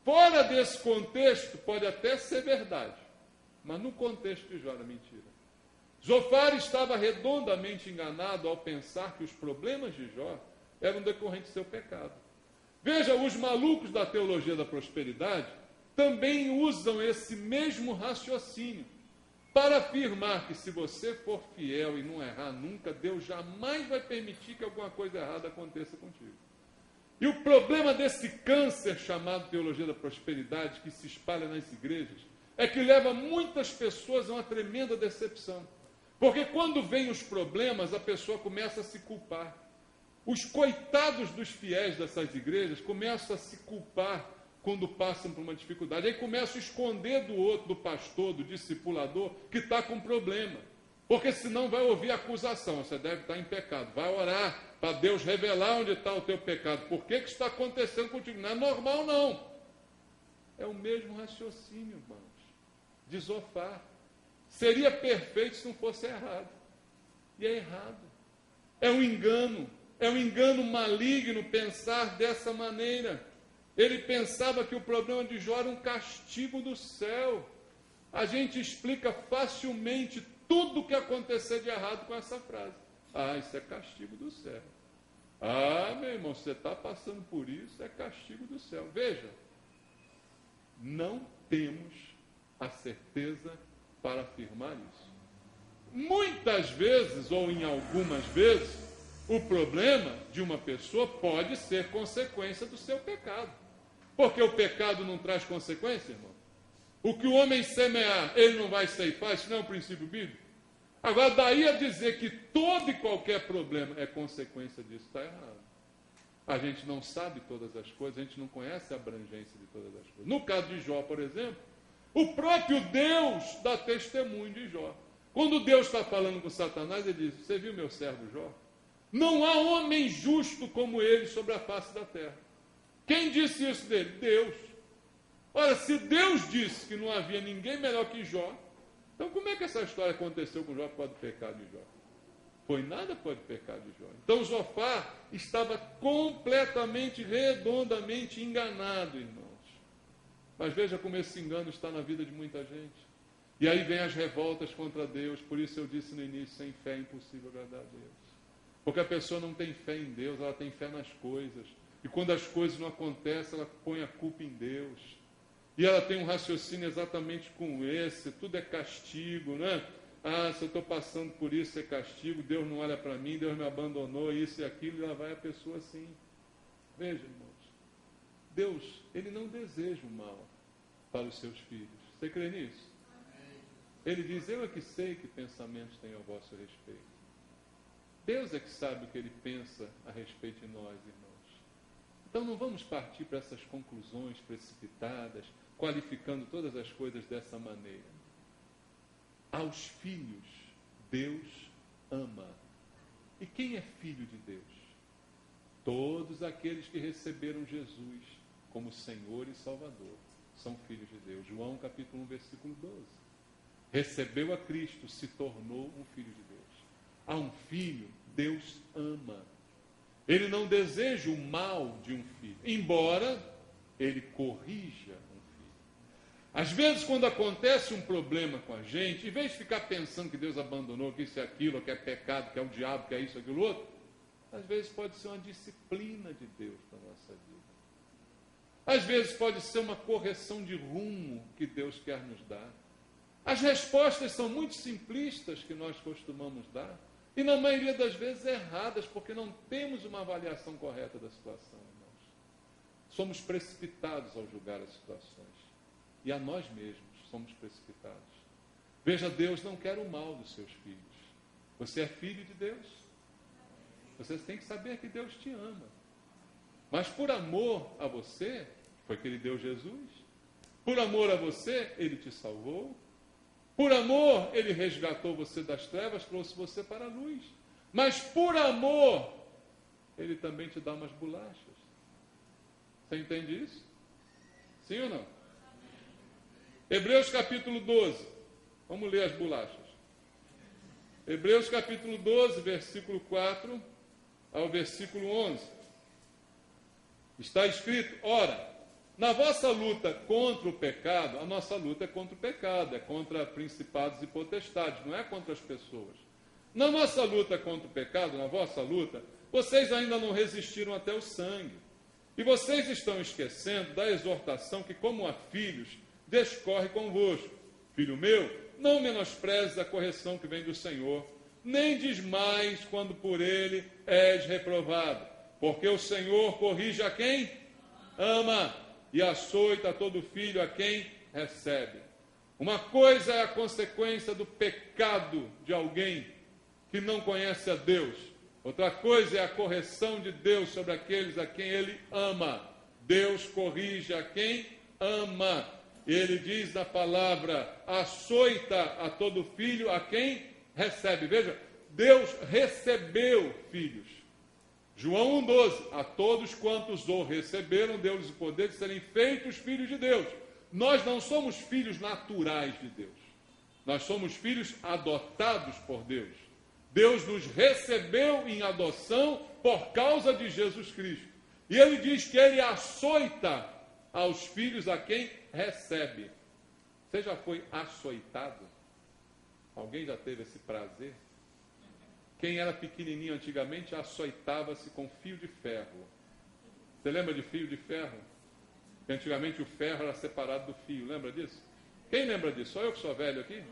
Fora desse contexto, pode até ser verdade, mas no contexto de Jó era mentira. Zofar estava redondamente enganado ao pensar que os problemas de Jó eram decorrentes do seu pecado. Veja, os malucos da teologia da prosperidade também usam esse mesmo raciocínio para afirmar que se você for fiel e não errar nunca, Deus jamais vai permitir que alguma coisa errada aconteça contigo. E o problema desse câncer chamado teologia da prosperidade, que se espalha nas igrejas, é que leva muitas pessoas a uma tremenda decepção. Porque quando vêm os problemas, a pessoa começa a se culpar. Os coitados dos fiéis dessas igrejas começam a se culpar quando passam por uma dificuldade. Aí começam a esconder do outro, do pastor, do discipulador, que está com problema. Porque senão vai ouvir acusação. Você deve estar em pecado. Vai orar para Deus revelar onde está o teu pecado. Por que isso está acontecendo contigo? Não é normal, não. É o mesmo raciocínio, irmãos, de Zofar. Seria perfeito se não fosse errado. E é errado. É um engano. É um engano maligno pensar dessa maneira. Ele pensava que o problema de Jó era um castigo do céu. A gente explica facilmente tudo o que acontecer de errado com essa frase. Ah, isso é castigo do céu. Ah, meu irmão, você está passando por isso, é castigo do céu. Veja, não temos a certeza para afirmar isso. Muitas vezes, ou em algumas vezes, o problema de uma pessoa pode ser consequência do seu pecado. Porque o pecado não traz consequência, irmão. O que o homem semear, ele não vai ceifar, isso não é um princípio bíblico. Agora, daí a dizer que todo e qualquer problema é consequência disso, está errado. A gente não sabe todas as coisas, a gente não conhece a abrangência de todas as coisas. No caso de Jó, por exemplo, o próprio Deus dá testemunho de Jó. Quando Deus está falando com Satanás, ele diz: você viu meu servo Jó? Não há homem justo como ele sobre a face da terra. Quem disse isso dele? Deus. Ora, se Deus disse que não havia ninguém melhor que Jó, então como é que essa história aconteceu com Jó por causa do pecado de Jó? Foi nada por causa do pecado de Jó. Então Zofar estava completamente, redondamente enganado, irmãos. Mas veja como esse engano está na vida de muita gente. E aí vem as revoltas contra Deus. Por isso eu disse no início, sem fé é impossível agradar a Deus. Porque a pessoa não tem fé em Deus, ela tem fé nas coisas. E quando as coisas não acontecem, ela põe a culpa em Deus. E ela tem um raciocínio exatamente com esse, tudo é castigo, né? Ah, se eu estou passando por isso é castigo, Deus não olha para mim, Deus me abandonou, isso e aquilo, e lá vai a pessoa assim. Veja, irmãos, Deus, Ele não deseja o mal para os seus filhos. Você crê nisso? Ele diz, eu é que sei que pensamentos tenho a vosso respeito. Deus é que sabe o que Ele pensa a respeito de nós, irmãos. Então não vamos partir para essas conclusões precipitadas, qualificando todas as coisas dessa maneira. Aos filhos, Deus ama. E quem é filho de Deus? Todos aqueles que receberam Jesus como Senhor e Salvador são filhos de Deus. João capítulo 1, versículo 12. Recebeu a Cristo, se tornou um filho de Deus. A um filho, Deus ama. Ele não deseja o mal de um filho, embora ele corrija um filho. Às vezes, quando acontece um problema com a gente, em vez de ficar pensando que Deus abandonou, que isso é aquilo, que é pecado, que é o diabo, que é isso, aquilo outro, às vezes pode ser uma disciplina de Deus para a nossa vida. Às vezes pode ser uma correção de rumo que Deus quer nos dar. As respostas são muito simplistas que nós costumamos dar, e na maioria das vezes erradas, porque não temos uma avaliação correta da situação, irmãos. Somos precipitados ao julgar as situações. E a nós mesmos somos precipitados. Veja, Deus não quer o mal dos seus filhos. Você é filho de Deus. Você tem que saber que Deus te ama. Mas por amor a você, foi que Ele deu Jesus. Por amor a você, Ele te salvou. Por amor, Ele resgatou você das trevas, trouxe você para a luz. Mas por amor, Ele também te dá umas bolachas. Você entende isso? Sim ou não? Hebreus capítulo 12. Vamos ler as bolachas. Hebreus capítulo 12, versículo 4 ao versículo 11. Está escrito, ora, na vossa luta contra o pecado, a nossa luta é contra o pecado, é contra principados e potestades, não é contra as pessoas. Na nossa luta contra o pecado, na vossa luta, vocês ainda não resistiram até o sangue. E vocês estão esquecendo da exortação que, como a filhos, descorre convosco. Filho meu, não menosprezes a correção que vem do Senhor, nem desmais quando por ele és reprovado. Porque o Senhor corrige a quem ama e açoita todo filho a quem recebe. Uma coisa é a consequência do pecado de alguém que não conhece a Deus. Outra coisa é a correção de Deus sobre aqueles a quem Ele ama. Deus corrige a quem ama. Ele diz na palavra, açoita a todo filho a quem recebe. Veja, Deus recebeu filhos. João 1,12, a todos quantos o receberam, deu-lhes o poder de serem feitos filhos de Deus. Nós não somos filhos naturais de Deus. Nós somos filhos adotados por Deus. Deus nos recebeu em adoção por causa de Jesus Cristo. E Ele diz que Ele açoita aos filhos a quem recebe. Você já foi açoitado? Alguém já teve esse prazer? Quem era pequenininho antigamente açoitava-se com fio de ferro. Você lembra de fio de ferro? Que antigamente o ferro era separado do fio, lembra disso? Quem lembra disso? Só eu que sou velho aqui?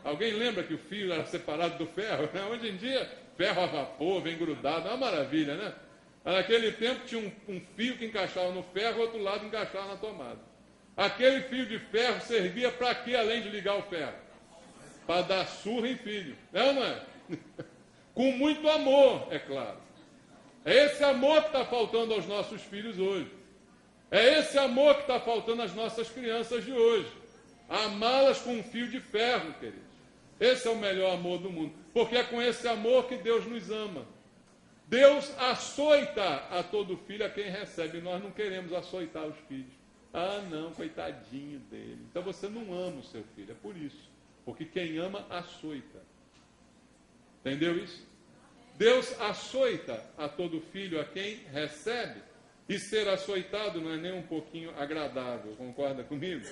Alguém lembra que o fio era separado do ferro? Hoje em dia, ferro a vapor, vem grudado, é uma maravilha, né? Naquele tempo tinha um fio que encaixava no ferro, o outro lado encaixava na tomada. Aquele fio de ferro servia para quê, além de ligar o ferro? Para dar surra em filho. É ou não é? Com muito amor, é claro. É esse amor que está faltando aos nossos filhos hoje. É esse amor que está faltando às nossas crianças de hoje. Amá-las com um fio de ferro, queridos. Esse é o melhor amor do mundo. Porque é com esse amor que Deus nos ama. Deus açoita a todo filho a quem recebe. Nós não queremos açoitar os filhos. Ah, não, coitadinho dele. Então você não ama o seu filho, é por isso. Porque quem ama, açoita. Entendeu isso? Deus açoita a todo filho a quem recebe. E ser açoitado não é nem um pouquinho agradável, concorda comigo?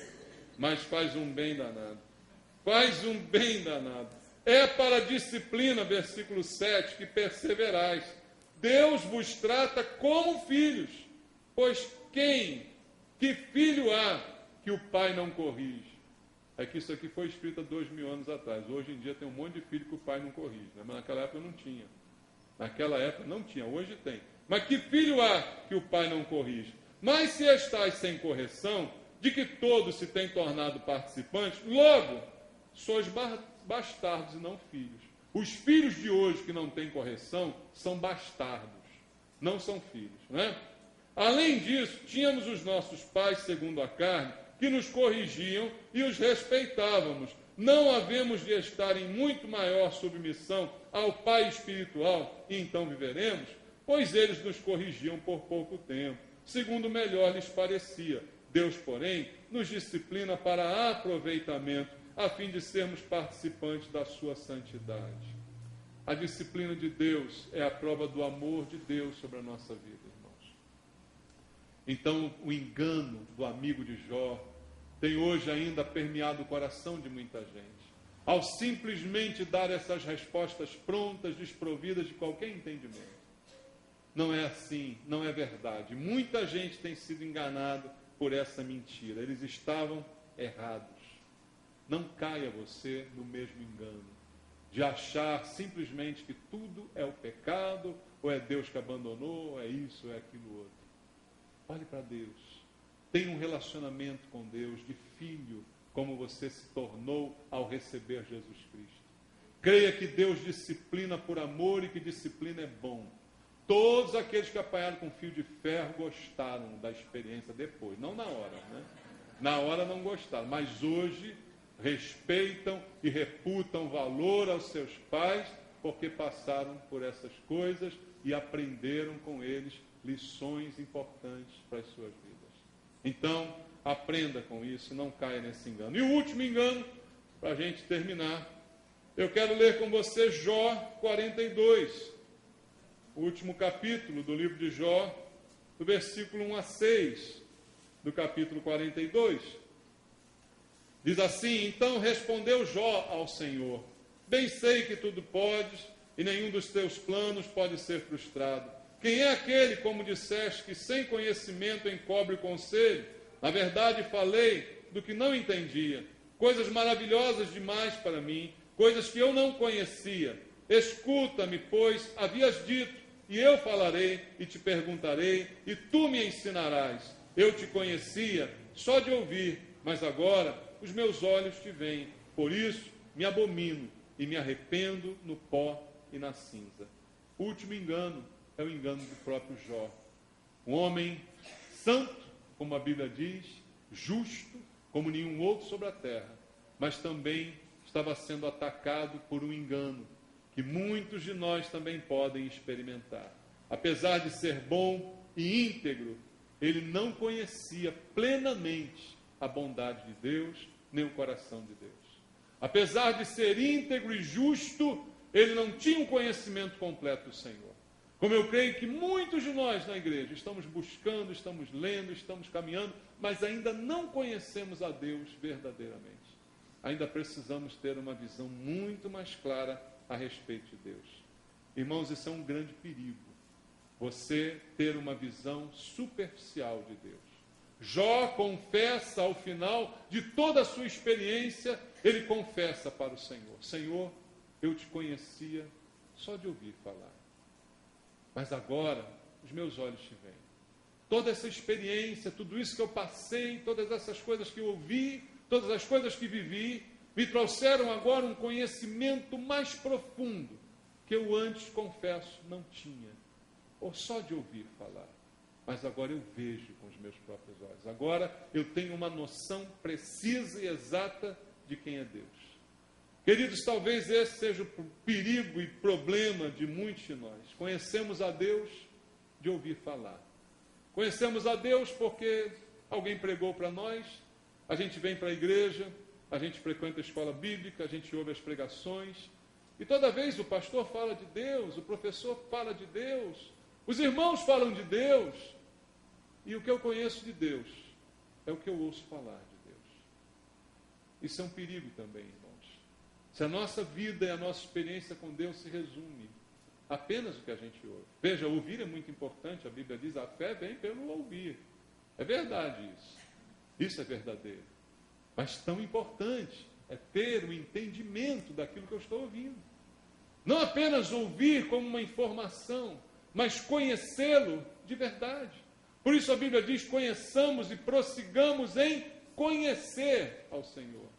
Mas faz um bem danado. Faz um bem danado. É para a disciplina, versículo 7, que perseverais. Deus vos trata como filhos. Pois que filho há que o pai não corrige? É que isso aqui foi escrito há 2000 anos atrás. Hoje em dia tem um monte de filho que o pai não corrige, né? Mas naquela época não tinha. Naquela época não tinha, hoje tem. Mas que filho há que o pai não corrige? Mas se estáis sem correção, de que todos se têm tornado participantes, logo sois bastardos e não filhos. Os filhos de hoje que não têm correção são bastardos, não são filhos, né? Além disso, tínhamos os nossos pais, segundo a carne, que nos corrigiam e os respeitávamos. Não havemos de estar em muito maior submissão ao Pai espiritual, e então viveremos? Pois eles nos corrigiam por pouco tempo, segundo melhor lhes parecia. Deus, porém, nos disciplina para aproveitamento, a fim de sermos participantes da sua santidade. A disciplina de Deus é a prova do amor de Deus sobre a nossa vida, irmãos. Então, o engano do amigo de Jó tem hoje ainda permeado o coração de muita gente. Ao simplesmente dar essas respostas prontas, desprovidas de qualquer entendimento. Não é assim, não é verdade. Muita gente tem sido enganada por essa mentira. Eles estavam errados. Não caia você no mesmo engano, de achar simplesmente que tudo é o pecado, ou é Deus que abandonou, ou é isso, ou é aquilo outro. Olhe para Deus. Tenha um relacionamento com Deus, de filho, como você se tornou ao receber Jesus Cristo. Creia que Deus disciplina por amor e que disciplina é bom. Todos aqueles que apanharam com fio de ferro gostaram da experiência depois, não na hora, né? Na hora não gostaram, mas hoje respeitam e reputam valor aos seus pais, porque passaram por essas coisas e aprenderam com eles lições importantes para as suas vidas. Então, aprenda com isso, não caia nesse engano. E o último engano, para a gente terminar, eu quero ler com você Jó 42, o último capítulo do livro de Jó, do versículo 1 a 6, do capítulo 42. Diz assim: então respondeu Jó ao Senhor: bem sei que tudo podes, e nenhum dos teus planos pode ser frustrado. Quem é aquele, como disseste, que sem conhecimento encobre o conselho? Na verdade falei do que não entendia, coisas maravilhosas demais para mim, coisas que eu não conhecia. Escuta-me, pois havias dito, e eu falarei e te perguntarei, e tu me ensinarás. Eu te conhecia só de ouvir, mas agora os meus olhos te veem. Por isso me abomino e me arrependo no pó e na cinza. O último engano é o engano do próprio Jó. Um homem santo, como a Bíblia diz, justo, como nenhum outro sobre a terra, mas também estava sendo atacado por um engano, que muitos de nós também podem experimentar. Apesar de ser bom e íntegro, ele não conhecia plenamente a bondade de Deus, nem o coração de Deus. Apesar de ser íntegro e justo, ele não tinha um conhecimento completo do Senhor. Como eu creio que muitos de nós na igreja estamos buscando, estamos lendo, estamos caminhando, mas ainda não conhecemos a Deus verdadeiramente. Ainda precisamos ter uma visão muito mais clara a respeito de Deus. Irmãos, isso é um grande perigo. Você ter uma visão superficial de Deus. Jó confessa ao final de toda a sua experiência, ele confessa para o Senhor: Senhor, eu te conhecia só de ouvir falar. Mas agora os meus olhos te veem. Toda essa experiência, tudo isso que eu passei, todas essas coisas que eu ouvi, todas as coisas que vivi, me trouxeram agora um conhecimento mais profundo, que eu antes, confesso, não tinha, ou só de ouvir falar. Mas agora eu vejo com os meus próprios olhos. Agora eu tenho uma noção precisa e exata de quem é Deus. Queridos, talvez esse seja o perigo e problema de muitos de nós. Conhecemos a Deus de ouvir falar. Conhecemos a Deus porque alguém pregou para nós, a gente vem para a igreja, a gente frequenta a escola bíblica, a gente ouve as pregações, e toda vez o pastor fala de Deus, o professor fala de Deus, os irmãos falam de Deus, e o que eu conheço de Deus é o que eu ouço falar de Deus. Isso é um perigo também, irmãos. Se a nossa vida e a nossa experiência com Deus se resume apenas o que a gente ouve. Veja, ouvir é muito importante, a Bíblia diz, a fé vem pelo ouvir. É verdade isso. Isso é verdadeiro. Mas tão importante é ter o entendimento daquilo que eu estou ouvindo. Não apenas ouvir como uma informação, mas conhecê-lo de verdade. Por isso a Bíblia diz, conheçamos e prossigamos em conhecer ao Senhor.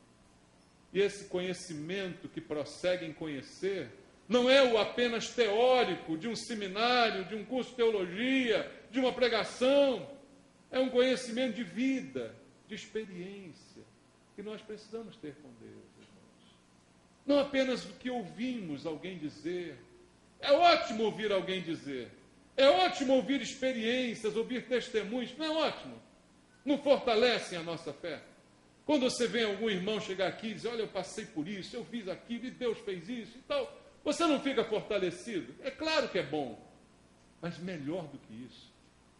E esse conhecimento que prossegue em conhecer, não é o apenas teórico de um seminário, de um curso de teologia, de uma pregação. É um conhecimento de vida, de experiência, que nós precisamos ter com Deus, irmãos. Não apenas o que ouvimos alguém dizer. É ótimo ouvir alguém dizer. É ótimo ouvir experiências, ouvir testemunhos. Não é ótimo? Não fortalecem a nossa fé? Quando você vê algum irmão chegar aqui e dizer, olha, eu passei por isso, eu fiz aquilo, e Deus fez isso e tal, você não fica fortalecido? É claro que é bom, mas melhor do que isso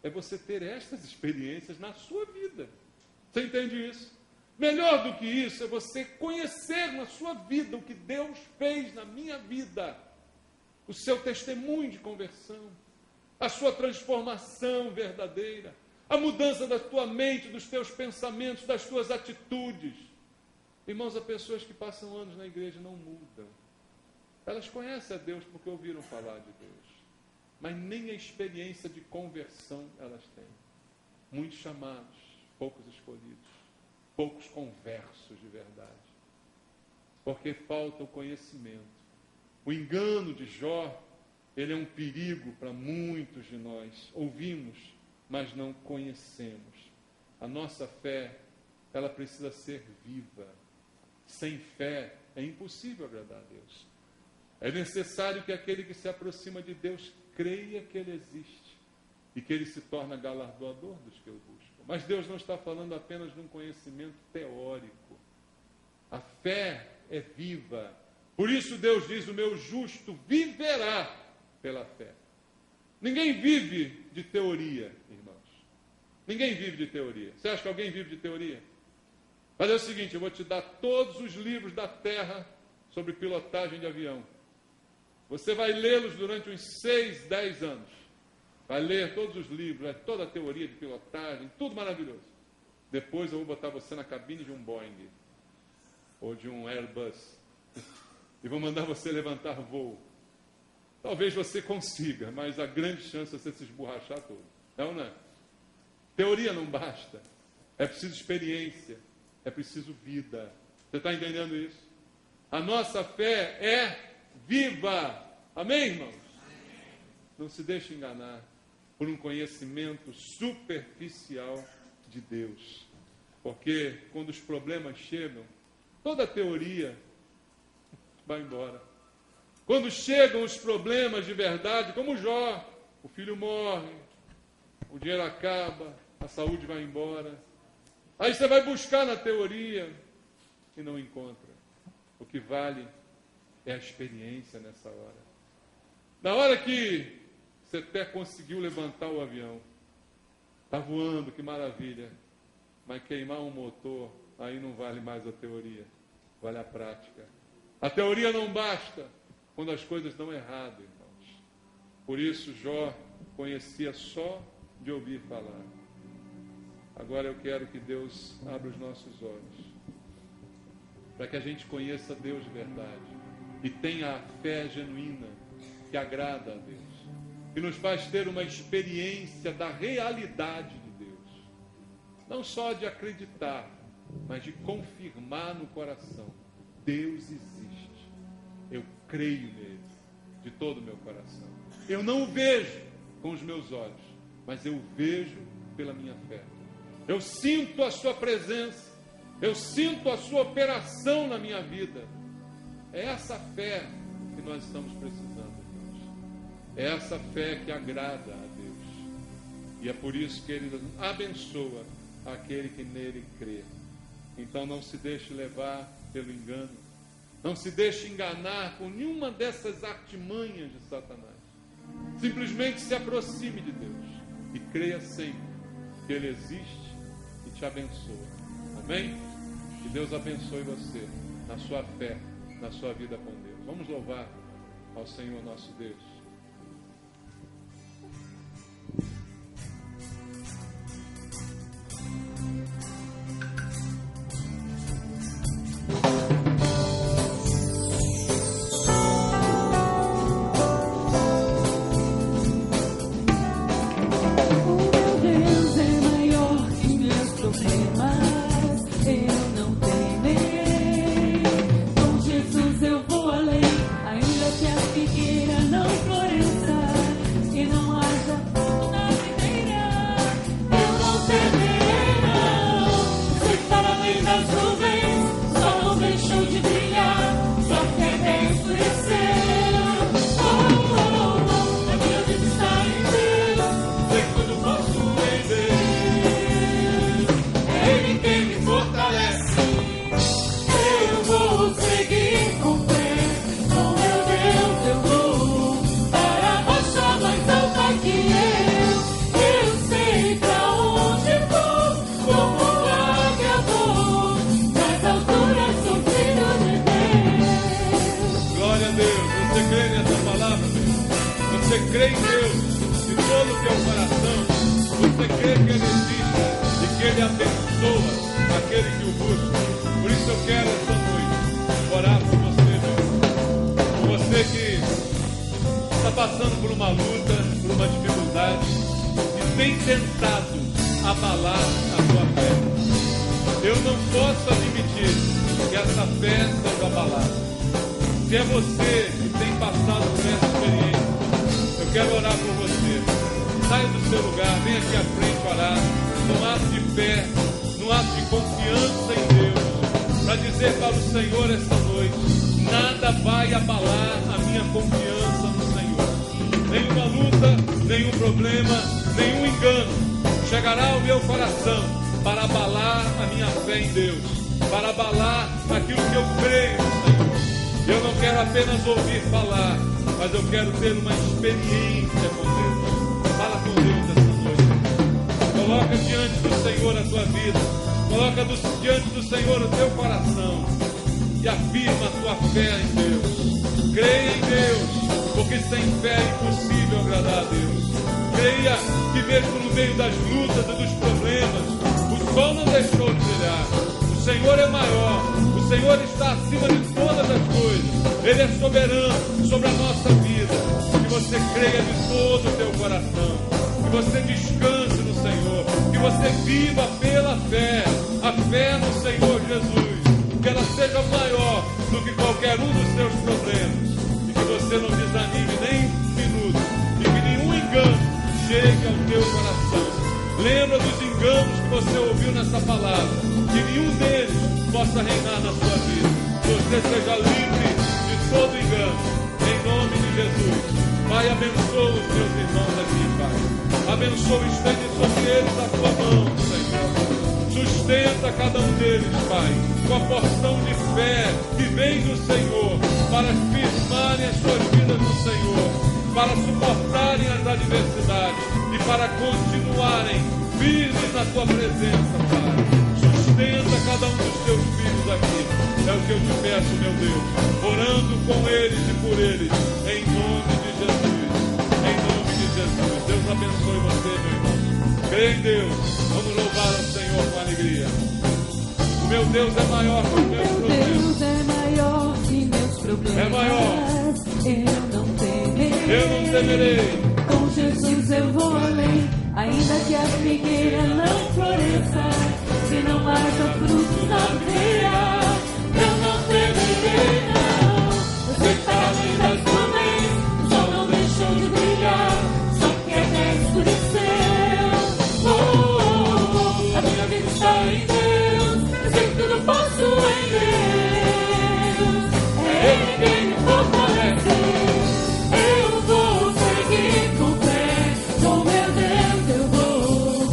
é você ter estas experiências na sua vida. Você entende isso? Melhor do que isso é você conhecer na sua vida o que Deus fez na minha vida, o seu testemunho de conversão, a sua transformação verdadeira, a mudança da tua mente, dos teus pensamentos, das tuas atitudes. Irmãos, há pessoas que passam anos na igreja e não mudam. Elas conhecem a Deus porque ouviram falar de Deus, mas nem a experiência de conversão elas têm. Muitos chamados, poucos escolhidos, poucos conversos de verdade, porque falta o conhecimento. O engano de Jó, ele é um perigo para muitos de nós. Ouvimos, mas não conhecemos. A nossa fé, ela precisa ser viva. Sem fé é impossível agradar a Deus. É necessário que aquele que se aproxima de Deus creia que Ele existe e que Ele se torna galardoador dos que o buscam. Mas Deus não está falando apenas de um conhecimento teórico. A fé é viva. Por isso Deus diz, o meu justo viverá pela fé. Ninguém vive de teoria, irmãos. Ninguém vive de teoria. Você acha que alguém vive de teoria? Mas é o seguinte, eu vou te dar todos os livros da terra sobre pilotagem de avião. Você vai lê-los durante uns 6, 10 anos. Vai ler todos os livros, toda a teoria de pilotagem, tudo maravilhoso. Depois eu vou botar você na cabine de um Boeing ou de um Airbus e vou mandar você levantar voo. Talvez você consiga, mas a grande chance é você se esborrachar todo. É ou não é? Teoria não basta. É preciso experiência. É preciso vida. Você está entendendo isso? A nossa fé é viva. Amém, irmãos? Não se deixe enganar por um conhecimento superficial de Deus. Porque quando os problemas chegam, toda a teoria vai embora. Quando chegam os problemas de verdade, como Jó, o filho morre, o dinheiro acaba, a saúde vai embora. Aí você vai buscar na teoria e não encontra. O que vale é a experiência nessa hora. Na hora que você até conseguiu levantar o avião, está voando, que maravilha, mas queimar um motor, aí não vale mais a teoria, vale a prática. A teoria não basta quando as coisas dão errado, irmãos. Por isso Jó conhecia só de ouvir falar. Agora eu quero que Deus abra os nossos olhos, para que a gente conheça Deus de verdade e tenha a fé genuína que agrada a Deus, que nos faz ter uma experiência da realidade de Deus, não só de acreditar, mas de confirmar no coração: Deus existe, eu creio nele de todo o meu coração. Eu não o vejo com os meus olhos, mas eu o vejo pela minha fé. Eu sinto a sua presença, eu sinto a sua operação na minha vida. É essa fé que nós estamos precisando, irmãos. É essa fé que agrada a Deus. E é por isso que Ele nos abençoa àquele que nele crê. Então não se deixe levar pelo engano. Não se deixe enganar por nenhuma dessas artimanhas de Satanás. Simplesmente se aproxime de Deus e creia sempre que Ele existe e te abençoa. Amém? Que Deus abençoe você na sua fé, na sua vida com Deus. Vamos louvar ao Senhor nosso Deus. Você crê em Deus de todo o teu coração. Você crê que Ele existe e que Ele abençoa aquele que o busca. Por isso eu quero esta noite orar por você, Deus. Por você que está passando por uma luta, por uma dificuldade e tem tentado abalar a sua fé. Eu não posso admitir que essa fé seja abalada. Se é você que tem passado por essa experiência, eu quero orar por você. Saia do seu lugar, venha aqui à frente orar, num ato de fé, num ato de confiança em Deus, para dizer para o Senhor esta noite: nada vai abalar a minha confiança no Senhor. Nenhuma luta, nenhum problema, nenhum engano chegará ao meu coração para abalar a minha fé em Deus, para abalar aquilo que eu creio no Senhor. Eu não quero apenas ouvir falar, mas eu quero ter uma experiência com Deus. Fala com Deus essa noite. Coloca diante do Senhor a tua vida. Coloca diante do Senhor o teu coração. E afirma a tua fé em Deus. Creia em Deus, porque sem fé é impossível agradar a Deus. Creia que mesmo no meio das lutas e dos problemas, o sol não deixou de brilhar. O Senhor é maior. O Senhor está acima de todas as coisas. Ele é soberano sobre a nossa vida. Que você creia de todo o teu coração. Que você descanse no Senhor. Que você viva pela fé. A fé no Senhor Jesus. Que ela seja maior do que qualquer um dos seus problemas. E que você não desanime nem um minuto. E que nenhum engano chegue ao teu coração. Lembra dos enganos que você ouviu nessa palavra. Que nenhum deles possa reinar na sua vida. Que você seja livre de todo engano. Em nome de Jesus. Pai, abençoa os meus irmãos aqui, Pai. Abençoa e estende sobre eles a tua mão, Senhor. Sustenta cada um deles, Pai, com a porção de fé que vem do Senhor, para firmarem as suas vidas no Senhor, para suportarem as adversidades e para continuarem firmes na tua presença, Pai. Sustenta cada um dos teus filhos aqui. É o que eu te peço, meu Deus, orando com eles e por eles, em nome de Jesus. Em nome de Jesus. Deus abençoe você, meu irmão. Crê em Deus. Vamos louvar ao Senhor com alegria. O meu Deus é maior que os meus problemas. Deus é maior que meus problemas. É maior. Eu não temerei. Com Jesus eu vou além. Ainda que a figueira não floresça, se não haja frutos na videira, eu não temerei, não. Eu sei para além das nuvens, o sol não deixou de brilhar, só que até escureceu. A minha vida está em Deus, eu sei que tudo posso em Deus. É Ele quem me fortalece. Eu vou seguir com fé, com meu Deus eu vou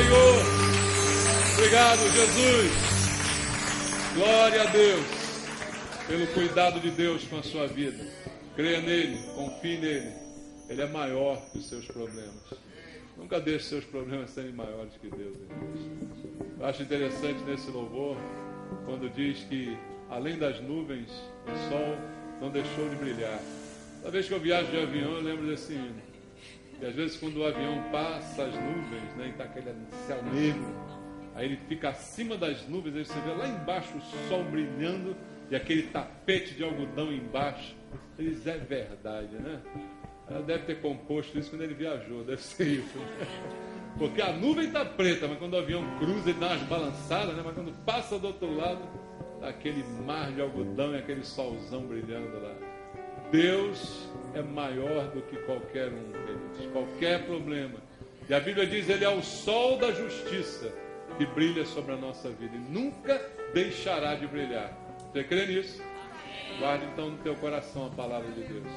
Senhor. Obrigado, Jesus. Glória a Deus pelo cuidado de Deus com a sua vida. Creia nele, confie nele. Ele é maior que os seus problemas. Nunca deixe seus problemas serem maiores que Deus. Eu acho interessante nesse louvor, quando diz que, além das nuvens, o sol não deixou de brilhar. Toda vez que eu viajo de avião, eu lembro desse hino. E às vezes, quando o avião passa as nuvens, né, e está aquele céu negro, aí ele fica acima das nuvens, aí você vê lá embaixo o sol brilhando e aquele tapete de algodão embaixo. Ele diz, é verdade, né? Ela deve ter composto isso quando ele viajou, deve ser isso. Né? Porque a nuvem está preta, mas quando o avião cruza, ele dá umas balançadas, né? Mas quando passa do outro lado, tá aquele mar de algodão e aquele solzão brilhando lá. Deus é maior do que qualquer um, queridos, qualquer problema. E a Bíblia diz, ele é o sol da justiça que brilha sobre a nossa vida e nunca deixará de brilhar. Você crê nisso? Guarde então no teu coração a palavra de Deus.